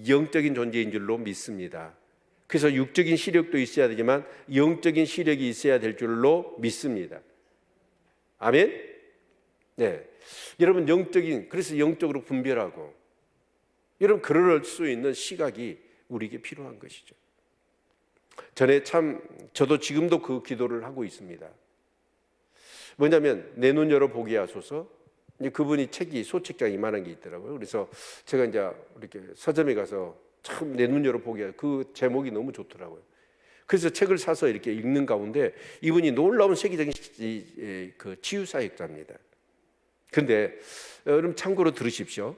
영적인 존재인 줄로 믿습니다. 그래서 육적인 시력도 있어야 되지만 영적인 시력이 있어야 될 줄로 믿습니다. 아멘? 네. 여러분, 그래서 영적으로 분별하고, 여러분, 그럴 수 있는 시각이 우리에게 필요한 것이죠. 저도 지금도 그 기도를 하고 있습니다. 뭐냐면, 내 눈 열어 보게 하소서. 이제 그분이 책이 소책장 이만한 게 있더라고요. 그래서 제가 이제 이렇게 서점에 가서 참 내 눈 열어 보게, 그 제목이 너무 좋더라고요. 그래서 책을 사서 이렇게 읽는 가운데 이분이 놀라운 세계적인 그 치유 사역자입니다. 근데 여러분 참고로 들으십시오.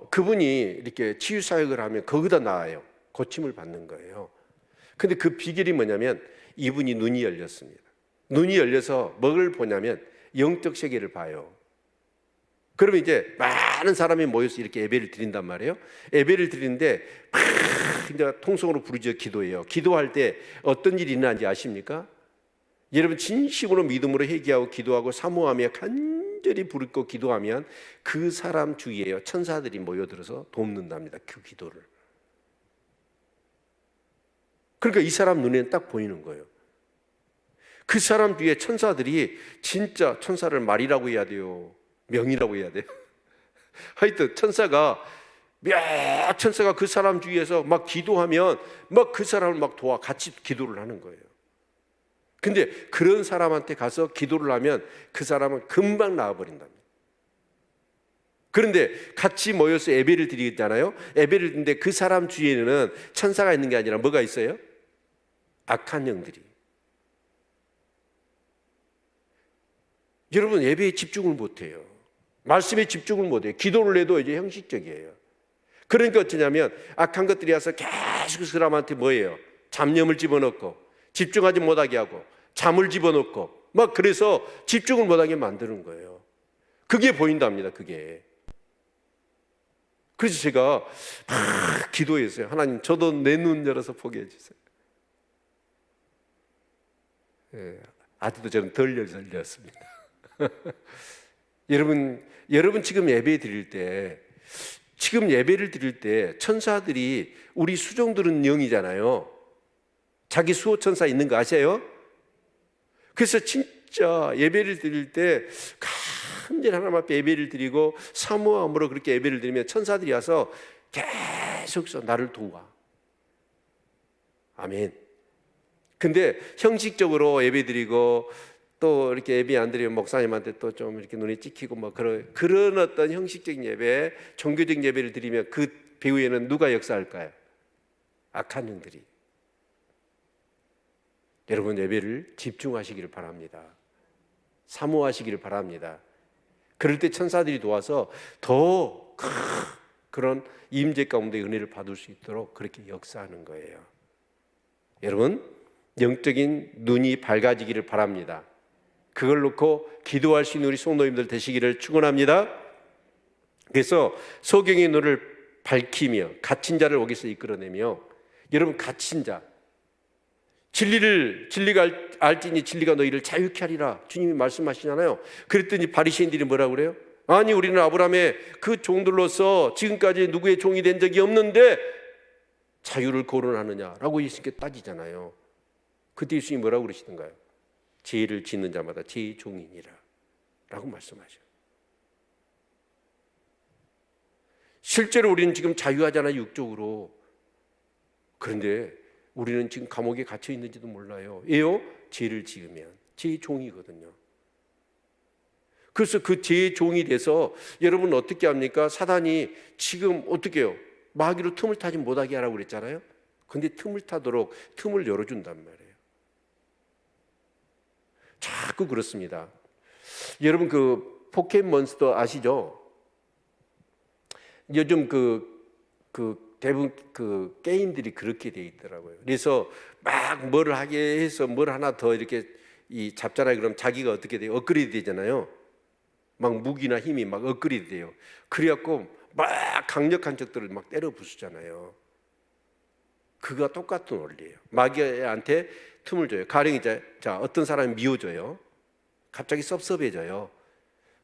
그분이 이렇게 치유 사역을 하면 거기다 나아요. 고침을 받는 거예요. 근데 그 비결이 뭐냐면 이분이 눈이 열렸습니다. 눈이 열려서 뭘 보냐면 영적 세계를 봐요. 그러면 이제 많은 사람이 모여서 이렇게 예배를 드린단 말이에요. 예배를 드리는데 막 이제 통성으로 부르짖어 기도해요. 기도할 때 어떤 일이 일어나는지 아십니까? 여러분, 진심으로 믿음으로 회개하고 기도하고 사모하며 간절히 부르짖고 기도하면 그 사람 주위에요 천사들이 모여들어서 돕는답니다. 그 기도를. 그러니까 이 사람 눈에는 딱 보이는 거예요. 그 사람 뒤에 천사들이, 진짜 천사를 말이라고 해야 돼요? 명이라고 해야 돼요? 하여튼 천사가 그 사람 주위에서 막 기도하면 막 그 사람을 막 도와 같이 기도를 하는 거예요. 근데 그런 사람한테 가서 기도를 하면 그 사람은 금방 나아버린답니다. 그런데 같이 모여서 예배를 드리잖아요. 예배를 드리는데 그 사람 주위에는 천사가 있는 게 아니라 뭐가 있어요? 악한 영들이. 여러분, 예배에 집중을 못해요. 말씀에 집중을 못해요. 기도를 해도 이제 형식적이에요. 그러니까 어쩌냐면 악한 것들이 와서 계속 그 사람한테 뭐예요? 잡념을 집어넣고 집중하지 못하게 하고 잠을 집어넣고 막 그래서 집중을 못하게 만드는 거예요. 그게 보인답니다. 그게. 그래서 제가 막 기도했어요. 하나님, 저도 내 눈 열어서 보게 해주세요. 예, 아직도 저는 덜 열렸습니다. 여러분 지금 예배 드릴 때, 지금 예배를 드릴 때 천사들이, 우리 수종들은 영이잖아요. 자기 수호 천사 있는 거 아세요? 그래서 진짜 예배를 드릴 때 간절히 하나님 앞에 예배를 드리고 사모함으로 그렇게 예배를 드리면 천사들이 와서 계속해서 나를 도와. 아멘. 근데 형식적으로 예배 드리고 또 이렇게 예배 안 드리면 목사님한테 또 좀 이렇게 눈이 찍히고 뭐 그런 어떤 형식적인 예배, 종교적인 예배를 드리면 그 배후에는 누가 역사할까요? 악한 영들이. 여러분, 예배를 집중하시기를 바랍니다. 사모하시기를 바랍니다. 그럴 때 천사들이 도와서 더 그런 임재 가운데 은혜를 받을 수 있도록 그렇게 역사하는 거예요. 여러분, 영적인 눈이 밝아지기를 바랍니다. 그걸 놓고 기도할 수 있는 우리 성도님들 되시기를 축원합니다. 그래서 소경의 눈을 밝히며 갇힌 자를 거기서 이끌어내며, 여러분, 갇힌 자, 진리가 알지니 진리가 너희를 자유케 하리라 주님이 말씀하시잖아요. 그랬더니 바리새인들이 뭐라고 그래요? 아니, 우리는 아브라함의 그 종들로서 지금까지 누구의 종이 된 적이 없는데 자유를 거론하느냐라고 예수님께 따지잖아요. 그때 예수님이 뭐라고 그러시던가요? 죄를 짓는 자마다 죄의 종이니라 라고 말씀하셔요. 실제로 우리는 지금 자유하잖아요, 육적으로. 그런데 우리는 지금 감옥에 갇혀 있는지도 몰라요. 왜요? 죄를 지으면 죄의 종이거든요. 그래서 그 죄의 종이 돼서 여러분 어떻게 합니까? 사단이 지금 어떻게 해요? 마귀로 틈을 타지 못하게 하라고 그랬잖아요. 근데 틈을 타도록 틈을 열어준단 말이에요. 자꾸 그렇습니다. 여러분, 그 포켓몬스터 아시죠? 요즘 대부분 그 게임들이 그렇게 돼 있더라고요. 그래서 막 뭘 하게 해서 뭘 하나 더 이렇게 잡잖아요. 그럼 자기가 어떻게 돼요? 업그레이드 되잖아요. 막 무기나 힘이 막 업그레이드 돼요. 그래갖고 막 강력한 적들을 막 때려 부수잖아요. 그가 똑같은 원리예요. 마귀한테 틈을 줘요. 가령 이제 어떤 사람이 미워져요. 갑자기 섭섭해져요.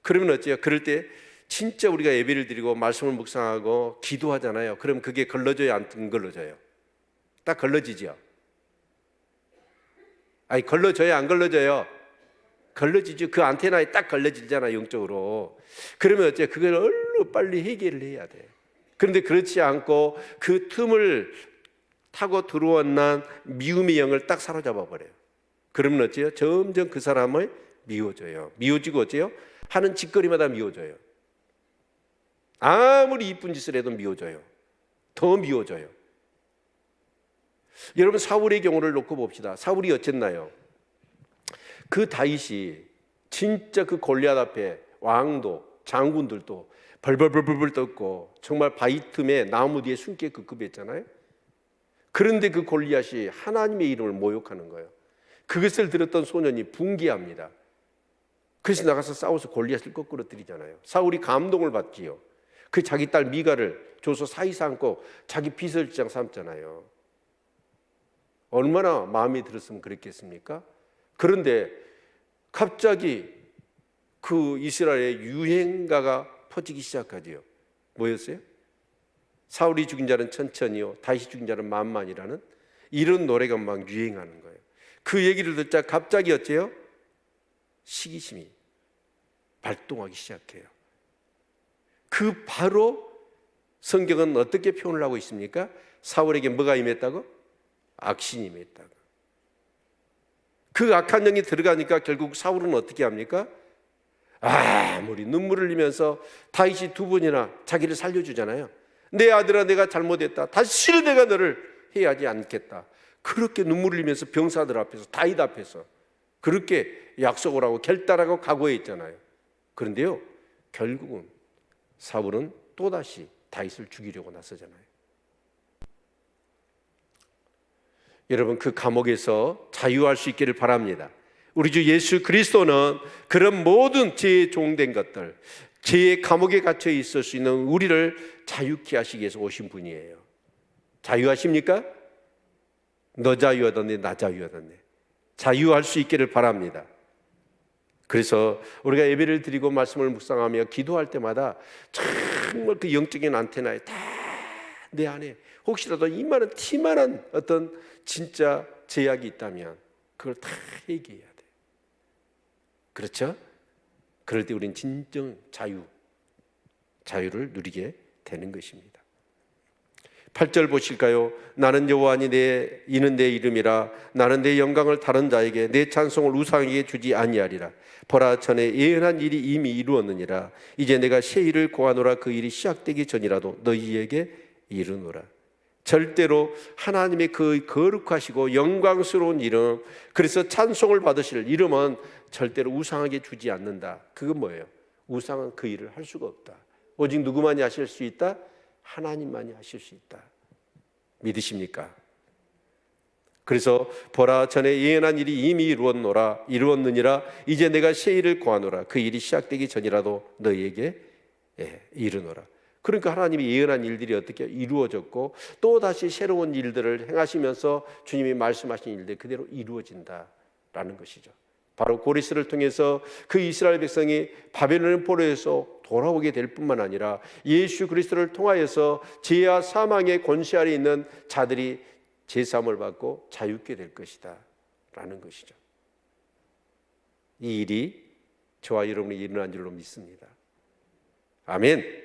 그러면 어째요? 그럴 때 진짜 우리가 예배를 드리고 말씀을 묵상하고 기도하잖아요. 그럼 그게 걸러져요, 안 걸러져요? 딱 걸러지죠. 아니, 걸러져요, 안 걸러져요? 걸러지죠. 그 안테나에 딱 걸러지잖아요, 영적으로. 그러면 어째요? 그걸 얼른 빨리 해결을 해야 돼요. 그런데 그렇지 않고 그 틈을 타고 들어왔는 미움의 영을 딱 사로잡아 버려요. 그러면 어째요? 점점 그 사람을 미워져요. 미워지고 어째요? 하는 짓거리마다 미워져요. 아무리 이쁜 짓을 해도 미워져요. 더 미워져요. 여러분, 사울의 경우를 놓고 봅시다. 사울이 어쨌나요? 그 다윗이 진짜 그 골리앗 앞에 왕도 장군들도 벌벌벌벌 떴고 정말 바위 틈에 나무 뒤에 숨게 급급했잖아요. 그런데 그 골리앗이 하나님의 이름을 모욕하는 거예요. 그것을 들었던 소년이 분개합니다. 그래서 나가서 싸워서 골리앗을 거꾸로 때리잖아요. 사울이 감동을 받지요. 그 자기 딸 미가를 줘서 사이 삼고 자기 비서실장 삼잖아요. 얼마나 마음에 들었으면 그랬겠습니까? 그런데 갑자기 그 이스라엘의 유행가가 퍼지기 시작하지요. 뭐였어요? 사울이 죽인 자는 천천히요, 다윗이 죽인 자는 만만이라는 이런 노래가 막 유행하는 거예요. 그 얘기를 듣자 갑자기 어째요? 시기심이 발동하기 시작해요. 그 바로 성경은 어떻게 표현을 하고 있습니까? 사울에게 뭐가 임했다고? 악신이 임했다고. 그 악한 영이 들어가니까 결국 사울은 어떻게 합니까? 아무리 눈물을 흘리면서 다윗이 두 번이나 자기를 살려주잖아요. 내 아들아, 내가 잘못했다. 다시는 내가 너를 해하지 않겠다. 그렇게 눈물을 흘리면서 병사들 앞에서, 다윗 앞에서 그렇게 약속을 하고 결단하고 각오했잖아요. 그런데요, 결국은 사울은 또다시 다윗을 죽이려고 나서잖아요. 여러분, 그 감옥에서 자유할 수 있기를 바랍니다. 우리 주 예수 그리스도는 그런 모든 죄에 종된 것들, 죄의 감옥에 갇혀 있을 수 있는 우리를 자유케 하시기 위해서 오신 분이에요. 자유하십니까? 너 자유하던데 나 자유하던데. 자유할 수 있기를 바랍니다. 그래서 우리가 예배를 드리고 말씀을 묵상하며 기도할 때마다 정말 그 영적인 안테나에 다 내 안에 혹시라도 이만한 티만한 어떤 진짜 제약이 있다면 그걸 다 얘기해야 돼. 그렇죠? 그럴 때 우리는 진정 자유를 누리게 되는 것입니다. 8절 보실까요? 나는 여호와니 이는 내 이름이라. 나는 내 영광을 다른 자에게 내 찬송을 우상에게 주지 아니하리라. 보라, 전에 예언한 일이 이미 이루었느니라. 이제 내가 새 일을 고하노라. 그 일이 시작되기 전이라도 너희에게 이르노라. 절대로 하나님의 그 거룩하시고 영광스러운 이름, 그래서 찬송을 받으실 이름은 절대로 우상에게 주지 않는다. 그건 뭐예요? 우상은 그 일을 할 수가 없다. 오직 누구만이 하실 수 있다? 하나님만이 하실 수 있다. 믿으십니까? 그래서 보라, 전에 예언한 일이 이미 이루었느니라. 이제 내가 새 일을 고하노라. 그 일이 시작되기 전이라도 너희에게 이르노라. 그러니까 하나님이 예언한 일들이 어떻게 이루어졌고 또 다시 새로운 일들을 행하시면서 주님이 말씀하신 일들이 그대로 이루어진다라는 것이죠. 바로 고레스를 통해서 그 이스라엘 백성이 바벨론 포로에서 돌아오게 될 뿐만 아니라 예수 그리스도를 통하여서 죄와 사망의 권세 아래 있는 자들이 제사함을 받고 자유케 될 것이다 라는 것이죠. 이 일이 저와 여러분이 일어난 줄로 믿습니다. 아멘.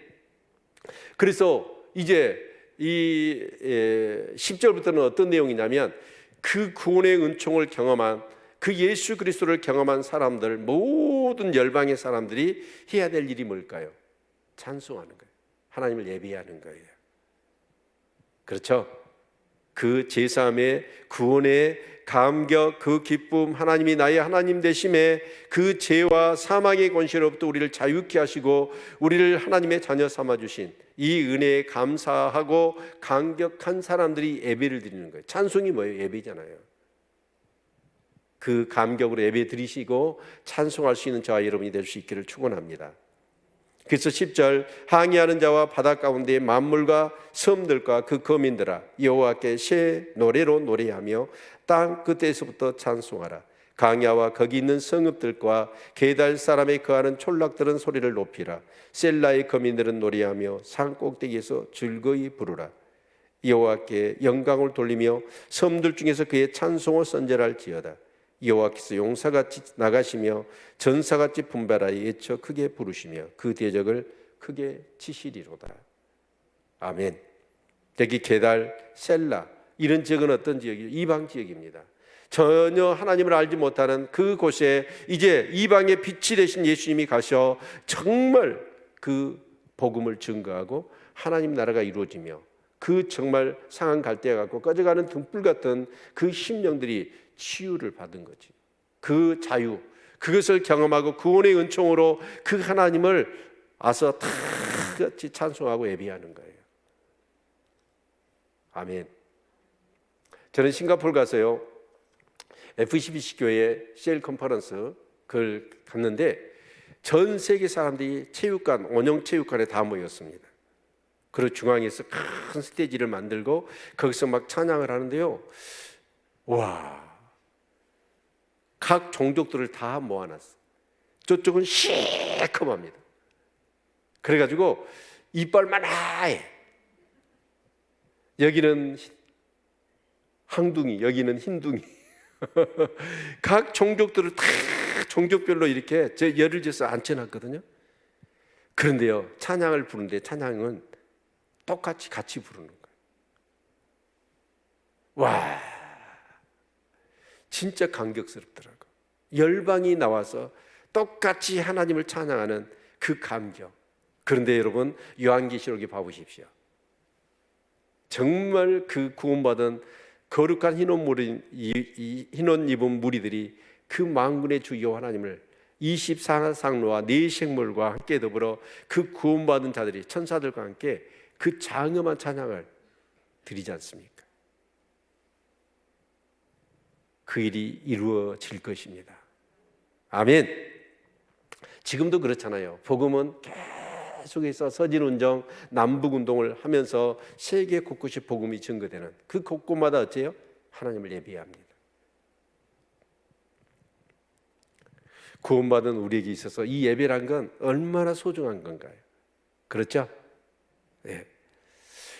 그래서 이제 이 10절부터는 어떤 내용이냐면 그 구원의 은총을 경험한, 그 예수 그리스도를 경험한 사람들, 모든 열방의 사람들이 해야 될 일이 뭘까요? 찬송하는 거예요. 하나님을 예배하는 거예요. 그렇죠? 그 제사함의 구원의 감격, 그 기쁨, 하나님이 나의 하나님 되심에 그 죄와 사망의 권세로부터 우리를 자유케 하시고 우리를 하나님의 자녀 삼아주신 이 은혜에 감사하고 감격한 사람들이 예배를 드리는 거예요. 찬송이 뭐예요? 예배잖아요. 그 감격으로 예배 드리시고 찬송할 수 있는 저와 여러분이 될 수 있기를 축원합니다. 그래서 10절, 항의하는 자와 바다 가운데의 만물과 섬들과 그 거민들아, 여호와께 새 노래로 노래하며 땅 끝에서부터 찬송하라. 강야와 거기 있는 성읍들과 게달 사람의 거하는 촌락들은 소리를 높이라. 셀라의 거민들은 노래하며 산 꼭대기에서 즐거이 부르라. 여호와께 영광을 돌리며 섬들 중에서 그의 찬송을 선전할지어다. 여호와께서 용사같이 나가시며 전사같이 분발하여 외쳐 크게 부르시며 그 대적을 크게 치시리로다. 아멘. 여기 게달, 셀라 이런 지역은 어떤 지역이죠? 이방 지역입니다. 전혀 하나님을 알지 못하는 그곳에 이제 이방의 빛이 되신 예수님이 가셔 정말 그 복음을 증거하고 하나님 나라가 이루어지며 그 정말 상한 갈대와 같고 꺼져가는 등불 같은 그 심령들이 치유를 받은 거지. 그 자유, 그것을 경험하고 구원의 은총으로 그 하나님을 아서 다 같이 찬송하고 예배하는 거예요. 아멘. 저는 싱가포르 가서요 FCBC 교회 셀 컨퍼런스 그걸 갔는데 전 세계 사람들이 체육관, 원형 체육관에 다 모였습니다. 그리고 중앙에서 큰 스테이지를 만들고 거기서 막 찬양을 하는데요. 와, 각 종족들을 다 모아놨어. 저쪽은 시커멉니다. 그래가지고 이빨만 하얘. 여기는 항둥이, 여기는 흰둥이. 각 종족들을 다 종족별로 이렇게 예를 들어서 앉혀놨거든요. 그런데요, 찬양을 부르는데 찬양은 똑같이 같이 부르는 거예요. 와, 진짜 감격스럽더라고. 열방이 나와서 똑같이 하나님을 찬양하는 그 감격. 그런데 여러분, 요한계시록에 봐보십시오. 정말 그 구원받은 거룩한 흰옷 입은 무리들이 그 만군의 주 여호와 하나님을 24상로와 네 생물과 함께 더불어 그 구원받은 자들이 천사들과 함께 그 장엄한 찬양을 드리지 않습니까? 그 일이 이루어질 것입니다. 아멘. 지금도 그렇잖아요. 복음은 계속해서 서진운정, 남북운동을 하면서 세계 곳곳이 복음이 증거되는 그 곳곳마다 어째요? 하나님을 예배해야 합니다. 구원받은 우리에게 있어서 이 예배란 건 얼마나 소중한 건가요? 그렇죠? 네.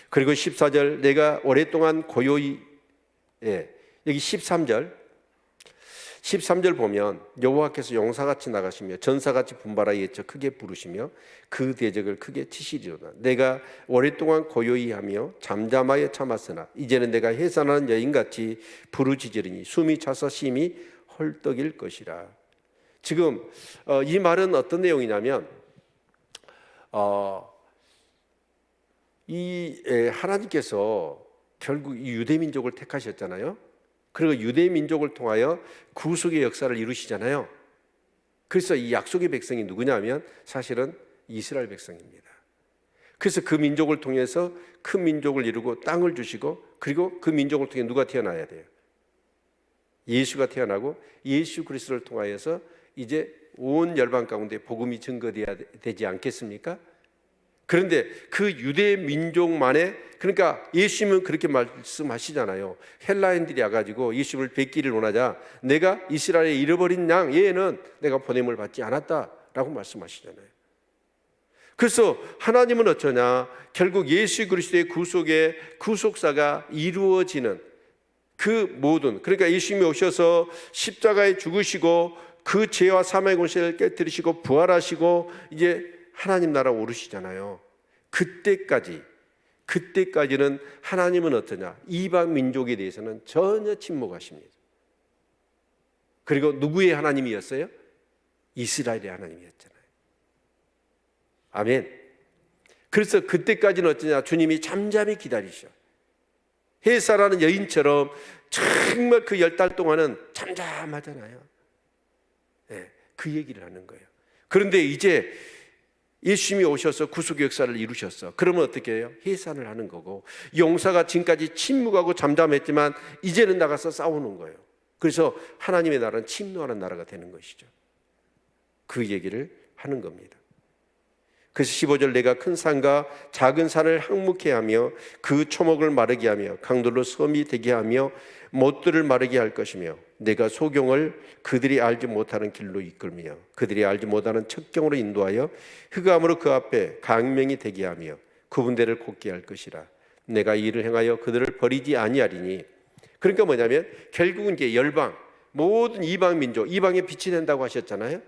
그리고 14절 내가 오랫동안 고요히 여기 13절 보면 여호와께서 용사같이 나가시며 전사같이 분발하여 외쳐 크게 부르시며 그 대적을 크게 치시리로다. 내가 오랫동안 고요히 하며 잠잠하여 참았으나 이제는 내가 해산하는 여인같이 부르짖으리니 숨이 차서 심히 헐떡일 것이라. 지금 이 말은 어떤 내용이냐면 하나님께서 결국 이 유대 민족을 택하셨잖아요. 그리고 유대 민족을 통하여 구속의 역사를 이루시잖아요. 그래서 이 약속의 백성이 누구냐면 사실은 이스라엘 백성입니다. 그래서 그 민족을 통해서 큰 민족을 이루고 땅을 주시고 그리고 그 민족을 통해 누가 태어나야 돼요? 예수가 태어나고 예수 그리스도를 통하여서 이제 온 열방 가운데 복음이 증거되어야 되지 않겠습니까? 그런데 그 유대 민족만의, 그러니까 예수님은 그렇게 말씀하시잖아요. 헬라인들이 와가지고 예수님을 뵙기를 원하자 내가 이스라엘에 잃어버린 양 얘는 내가 보냄을 받지 않았다라고 말씀하시잖아요. 그래서 하나님은 어쩌냐, 결국 예수 그리스도의 구속의 구속사가 이루어지는 그 모든, 그러니까 예수님이 오셔서 십자가에 죽으시고 그 죄와 사망의 권세를 깨뜨리시고 부활하시고 이제 하나님 나라 오르시잖아요. 그때까지는 하나님은 어떠냐? 이방 민족에 대해서는 전혀 침묵하십니다. 그리고 누구의 하나님이었어요? 이스라엘의 하나님이었잖아요. 아멘. 그래서 그때까지는 어떠냐? 주님이 잠잠히 기다리셔. 해사라는 여인처럼 정말 그 10달 동안은 잠잠하잖아요. 네, 그 얘기를 하는 거예요. 그런데 이제 예수님이 오셔서 구속의 역사를 이루셨어. 그러면 어떻게 해요? 해산을 하는 거고, 용사가 지금까지 침묵하고 잠잠했지만 이제는 나가서 싸우는 거예요. 그래서 하나님의 나라는 침노하는 나라가 되는 것이죠. 그 얘기를 하는 겁니다. 그래서 15절 내가 큰 산과 작은 산을 항목해 하며 그 초목을 마르게 하며 강들로 섬이 되게 하며 못들을 마르게 할 것이며 내가 소경을 그들이 알지 못하는 길로 이끌며 그들이 알지 못하는 척경으로 인도하여 흑암으로 그 앞에 강명이 되게 하며 구분대를 곱게 할 것이라. 내가 이 일을 행하여 그들을 버리지 아니하리니. 그러니까 뭐냐면 결국은 이제 열방, 모든 이방 민족, 이방에 빛이 된다고 하셨잖아요.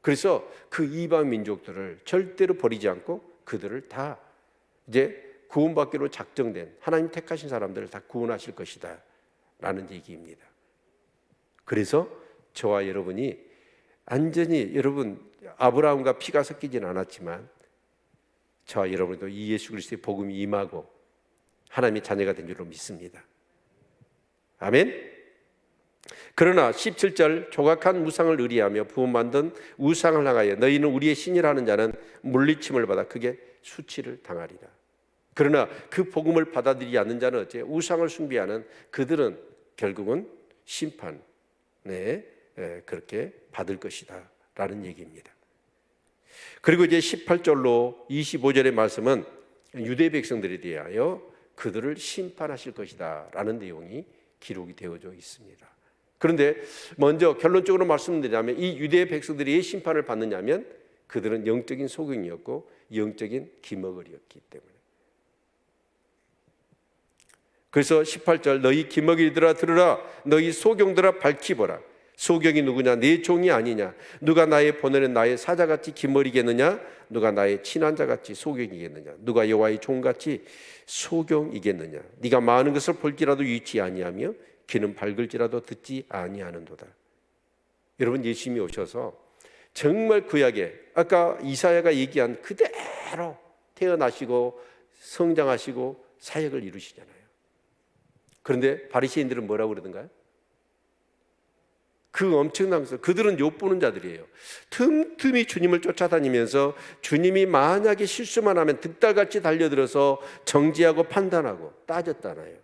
그래서 그 이방 민족들을 절대로 버리지 않고 그들을 다 이제 구원받기로 작정된 하나님 택하신 사람들을 다 구원하실 것이다 라는 얘기입니다. 그래서 저와 여러분이 완전히, 여러분 아브라함과 피가 섞이진 않았지만 저와 여러분도 이 예수 그리스도의 복음이 임하고 하나님의 자녀가 된 줄로 믿습니다. 아멘. 그러나 17절 조각한 우상을 의리하며 부어 만든 우상을 향하여 너희는 우리의 신이라 하는 자는 물리침을 받아 크게 수치를 당하리라. 그러나 그 복음을 받아들이지 않는 자는 어째? 우상을 숭배하는 그들은 결국은 심판에 그렇게 받을 것이다 라는 얘기입니다. 그리고 이제 18절로 25절의 말씀은 유대 백성들에 대하여 그들을 심판하실 것이다 라는 내용이 기록이 되어져 있습니다. 그런데 먼저 결론적으로 말씀드리자면 이 유대 백성들이 왜 심판을 받느냐면 그들은 영적인 소경이었고 영적인 기머거리였기 때문에. 그래서 18절 너희 기머거리들아 들으라, 너희 소경들아 밝히 보라. 소경이 누구냐? 내 종이 아니냐? 누가 나의 보내는 나의 사자같이 기머리겠느냐? 누가 나의 친한 자같이 소경이겠느냐? 누가 여호와의 종같이 소경이겠느냐? 네가 많은 것을 볼지라도 유치 아니하며 귀는 밝을지라도 듣지 아니하는도다. 여러분, 예수님이 오셔서 정말 구약에 아까 이사야가 얘기한 그대로 태어나시고 성장하시고 사역을 이루시잖아요. 그런데 바리새인들은 뭐라고 그러던가요? 그 엄청난 것을, 그들은 엿보는 자들이에요. 틈틈이 주님을 쫓아다니면서 주님이 만약에 실수만 하면 득달같이 달려들어서 정지하고 판단하고 따졌잖아요.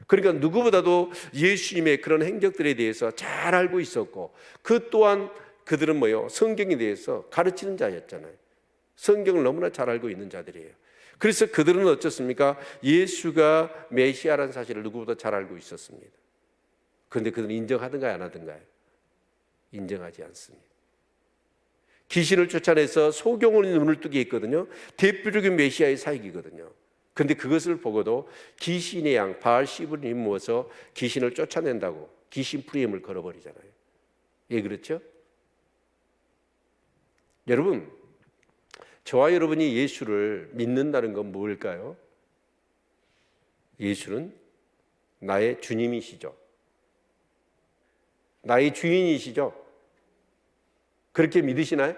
그러니까 누구보다도 예수님의 그런 행적들에 대해서 잘 알고 있었고, 그 또한 그들은 뭐요? 성경에 대해서 가르치는 자였잖아요. 성경을 너무나 잘 알고 있는 자들이에요. 그래서 그들은 어떻습니까? 예수가 메시아라는 사실을 누구보다 잘 알고 있었습니다. 그런데 그들은 인정하든가요, 안 하든가요? 인정하지 않습니다. 귀신을 쫓아내서 소경원이 눈을 뜨게 했거든요. 대표적인 메시아의 사역이거든요. 그런데 그것을 보고도 귀신의 양 바알시불을 입모어서 귀신을 쫓아낸다고 귀신 프리임을 걸어버리잖아요. 예, 그렇죠? 여러분, 저와 여러분이 예수를 믿는다는 건 뭘까요? 예수는 나의 주님이시죠. 나의 주인이시죠. 그렇게 믿으시나요?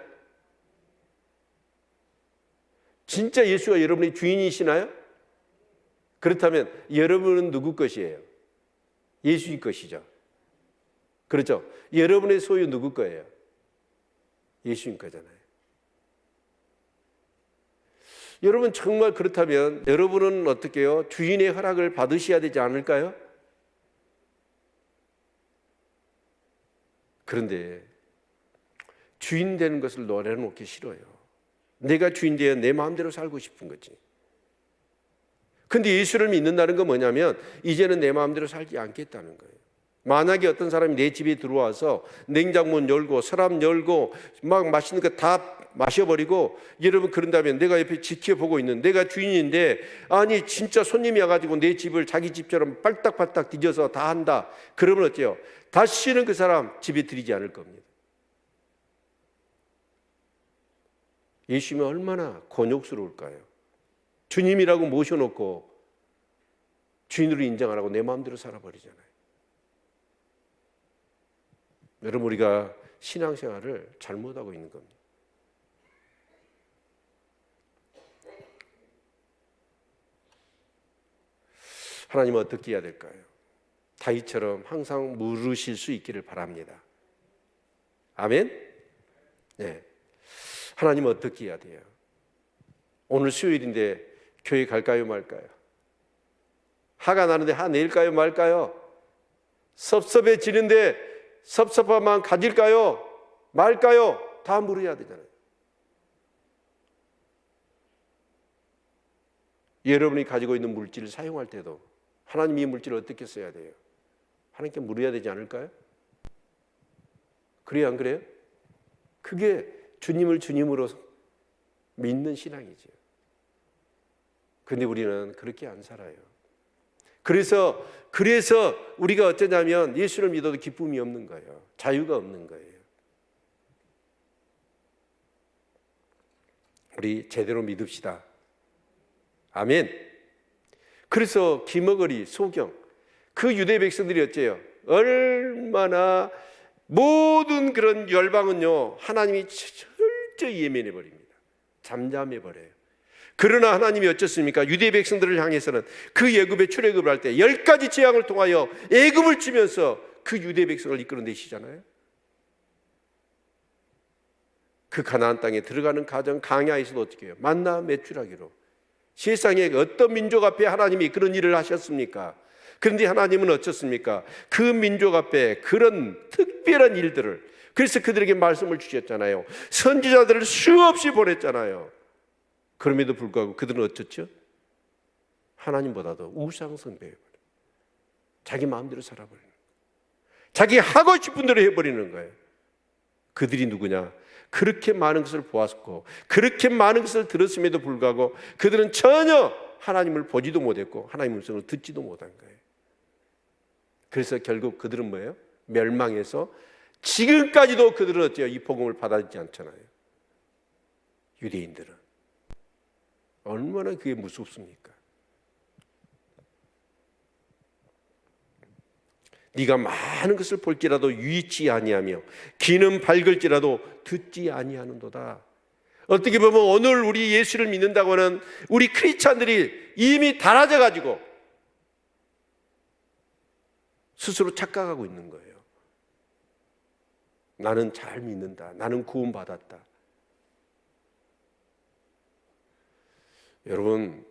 진짜 예수가 여러분의 주인이시나요? 그렇다면 여러분은 누구 것이에요? 예수의 것이죠. 그렇죠? 여러분의 소유 누구 거예요? 예수님 거잖아요. 여러분 정말 그렇다면 여러분은 어떻게 해요? 주인의 허락을 받으셔야 되지 않을까요? 그런데 주인 되는 것을 내려놓기 싫어요. 내가 주인 되어 내 마음대로 살고 싶은 거지. 근데 예수를 믿는다는 건 뭐냐면 이제는 내 마음대로 살지 않겠다는 거예요. 만약에 어떤 사람이 내 집에 들어와서 냉장문 열고 서랍 열고 막 맛있는 거 다 마셔버리고, 여러분 그런다면 내가 옆에 지켜보고 있는 내가 주인인데, 아니 진짜 손님이 와가지고 내 집을 자기 집처럼 빨딱빨딱 뒤져서 다 한다. 그러면 어때요? 다시는 그 사람 집에 들이지 않을 겁니다. 예수님은 얼마나 곤욕스러울까요? 주님이라고 모셔놓고 주인으로 인정 안 하고 내 마음대로 살아버리잖아요. 여러분, 우리가 신앙생활을 잘못하고 있는 겁니다. 하나님은 어떻게 해야 될까요? 다윗처럼 항상 물으실 수 있기를 바랍니다. 아멘? 네. 하나님은 어떻게 해야 돼요? 오늘 수요일인데 교회 갈까요, 말까요? 화가 나는데 화 낼까요, 말까요? 섭섭해지는데 섭섭한 마음 가질까요, 말까요? 다 물어야 되잖아요. 여러분이 가지고 있는 물질을 사용할 때도 하나님이 이 물질을 어떻게 써야 돼요? 하나님께 물어야 되지 않을까요? 그래요, 안 그래요? 그게 주님을 주님으로 믿는 신앙이죠. 그런데 우리는 그렇게 안 살아요. 그래서 우리가 어쩌냐면 예수를 믿어도 기쁨이 없는 거예요. 자유가 없는 거예요. 우리 제대로 믿읍시다. 아멘. 그래서 기머거리, 소경, 그 유대 백성들이 어째요? 얼마나 모든 그런 열방은요, 하나님이 철저히 예민해 버립니다. 잠잠해 버려요. 그러나 하나님이 어쩌습니까? 유대 백성들을 향해서는 그 애굽에 출애굽을 할 때 10가지 재앙을 통하여 애굽을 치면서 그 유대 백성을 이끌어내시잖아요. 그 가나안 땅에 들어가는 과정, 광야에서도 어떻게 해요? 만나 메추라기로. 세상에 어떤 민족 앞에 하나님이 그런 일을 하셨습니까? 그런데 하나님은 어쩌습니까? 그 민족 앞에 그런 특별한 일들을, 그래서 그들에게 말씀을 주셨잖아요. 선지자들을 수없이 보냈잖아요. 그럼에도 불구하고 그들은 어쩌죠? 하나님보다도 우상 숭배해버려요. 자기 마음대로 살아버리는 거예요. 자기 하고 싶은 대로 해버리는 거예요. 그들이 누구냐? 그렇게 많은 것을 보았고 그렇게 많은 것을 들었음에도 불구하고 그들은 전혀 하나님을 보지도 못했고 하나님의 음성을 듣지도 못한 거예요. 그래서 결국 그들은 뭐예요? 멸망해서 지금까지도 그들은 어째요? 이 복음을 받아들이지 않잖아요. 유대인들은 얼마나 그게 무섭습니까? 네가 많은 것을 볼지라도 유의치 아니하며 귀는 밝을지라도 듣지 아니하는도다. 어떻게 보면 오늘 우리 예수를 믿는다고 하는 우리 크리스찬들이 이미 달아져 가지고 스스로 착각하고 있는 거예요. 나는 잘 믿는다. 나는 구원받았다. 여러분,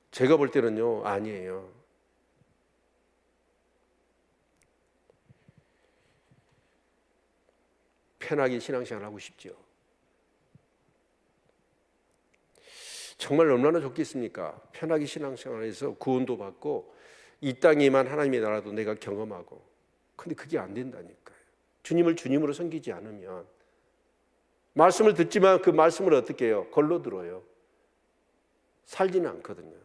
제가 볼 때는요, 아니에요. 편하게 신앙생활 하고 싶죠. 정말 얼마나 좋겠습니까? 편하게 신앙생활해서 구원도 받고 이 땅에만 하나님의 나라도 내가 경험하고. 근데 그게 안 된다니까요. 주님을 주님으로 섬기지 않으면 말씀을 듣지만 그 말씀을 어떻게 해요? 걸러 들어요. 살지는 않거든요.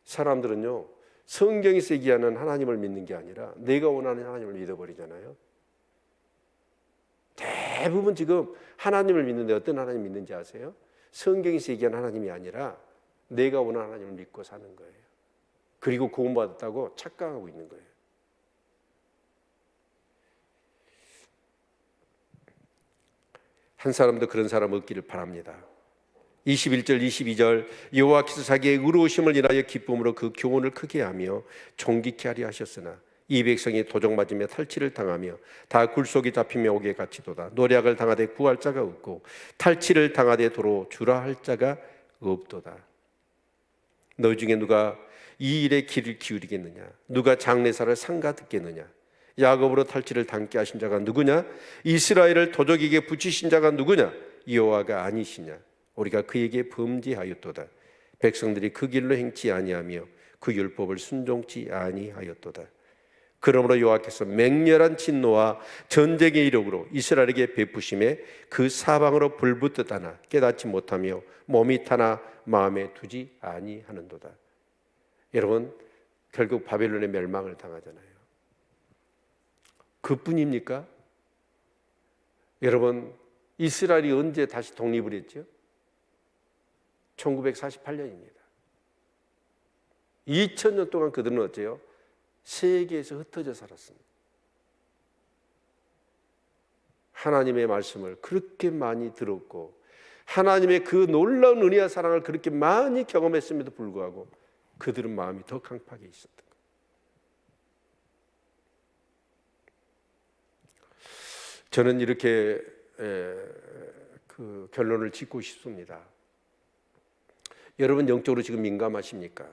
사람들은요, 성경에서 얘기하는 하나님을 믿는 게 아니라 내가 원하는 하나님을 믿어버리잖아요. 대부분 지금 하나님을 믿는데 어떤 하나님 믿는지 아세요? 성경에서 얘기하는 하나님이 아니라 내가 원하는 하나님을 믿고 사는 거예요. 그리고 구원받았다고 착각하고 있는 거예요. 한 사람도 그런 사람 없기를 바랍니다. 21절 22절 여호와께서 자기의 의로우심을 인하여 기쁨으로 그 교훈을 크게 하며 존귀케 하려 하셨으나 이 백성이 도적 맞으며 탈취를 당하며 다 굴속이 잡히며 옥에 갇히도다. 노략을 당하되 구할 자가 없고 탈취를 당하되 도로 주라 할 자가 없도다. 너희 중에 누가 이 일에 귀를 기울이겠느냐? 누가 장례사를 상가 듣겠느냐? 야곱으로 탈취를 당케 하신 자가 누구냐? 이스라엘을 도적에게 붙이신 자가 누구냐? 여호와가 아니시냐? 우리가 그에게 범죄하였도다. 백성들이 그 길로 행치 아니하며 그 율법을 순종치 아니하였도다. 그러므로 여호와께서 맹렬한 진노와 전쟁의 이력으로 이스라엘에게 베푸심에 그 사방으로 불붙듯 하나 깨닫지 못하며 몸이 타나 마음에 두지 아니하는도다. 여러분, 결국 바벨론의 멸망을 당하잖아요. 그뿐입니까? 여러분, 이스라엘이 언제 다시 독립을 했죠? 1948년입니다. 2000년 동안 그들은 어째요? 세계에서 흩어져 살았습니다. 하나님의 말씀을 그렇게 많이 들었고 하나님의 그 놀라운 은혜와 사랑을 그렇게 많이 경험했음에도 불구하고 그들은 마음이 더 강팍해 있었던 거예요. 저는 이렇게 그 결론을 짓고 싶습니다. 여러분 영적으로 지금 민감하십니까?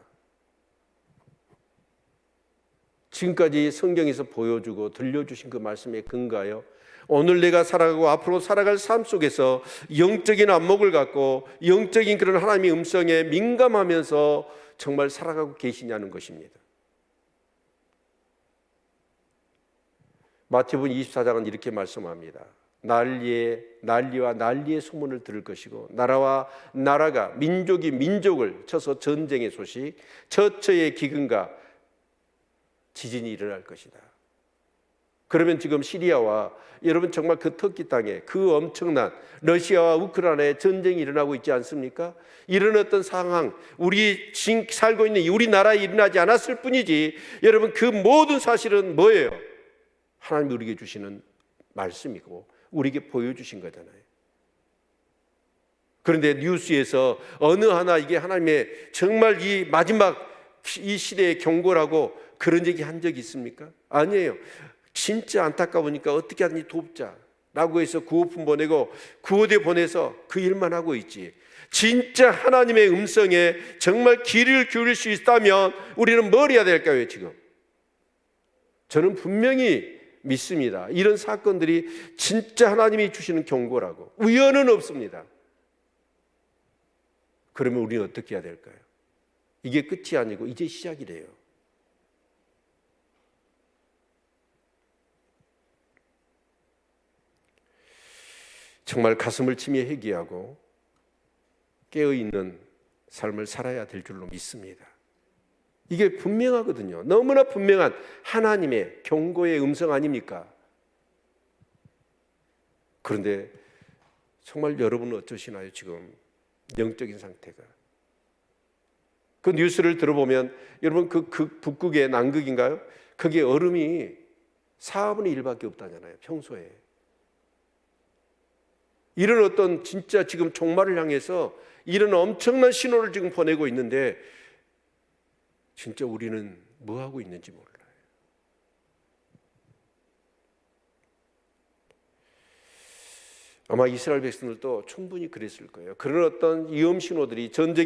지금까지 성경에서 보여주고 들려주신 그 말씀에 근거하여 오늘 내가 살아가고 앞으로 살아갈 삶 속에서 영적인 안목을 갖고 영적인 그런 하나님의 음성에 민감하면서 정말 살아가고 계시냐는 것입니다. 마태복음 24장은 이렇게 말씀합니다. 난리와 난리의 소문을 들을 것이고 나라와 나라가 민족이 민족을 쳐서 전쟁의 소식, 처처의 기근과 지진이 일어날 것이다. 그러면 지금 시리아와 여러분 정말 그 터키 땅에 그 엄청난 러시아와 우크라이나의 전쟁이 일어나고 있지 않습니까? 이런 어떤 상황, 우리 지금 살고 있는 우리나라에 일어나지 않았을 뿐이지 여러분 그 모든 사실은 뭐예요? 하나님이 우리에게 주시는 말씀이고 우리에게 보여주신 거잖아요. 그런데 뉴스에서 어느 하나 이게 하나님의 정말 이 마지막 이 시대의 경고라고 그런 얘기 한 적이 있습니까? 아니에요. 진짜 안타까우니까 어떻게 하든지 돕자라고 해서 구호품 보내고 구호대 보내서 그 일만 하고 있지. 진짜 하나님의 음성에 정말 귀를 기울일 수 있다면 우리는 뭘 해야 될까요 지금? 저는 분명히 믿습니다. 이런 사건들이 진짜 하나님이 주시는 경고라고. 우연은 없습니다. 그러면 우리는 어떻게 해야 될까요? 이게 끝이 아니고 이제 시작이래요. 정말 가슴을 치며 회개하고 깨어있는 삶을 살아야 될 줄로 믿습니다. 이게 분명하거든요. 너무나 분명한 하나님의 경고의 음성 아닙니까? 그런데 정말 여러분은 어떠시나요? 지금 영적인 상태가. 그 뉴스를 들어보면 여러분 그 북극의 남극인가요? 그게 얼음이 4분의 1밖에 없다잖아요. 평소에. 이런 어떤 진짜 지금 종말을 향해서 이런 엄청난 신호를 지금 보내고 있는데 진짜 우리는 뭐 하고 있는지 몰라요. 아마 이스라엘 백성들도 충분히 그랬을 거예요. 그런 어떤 위험 신호들이 전쟁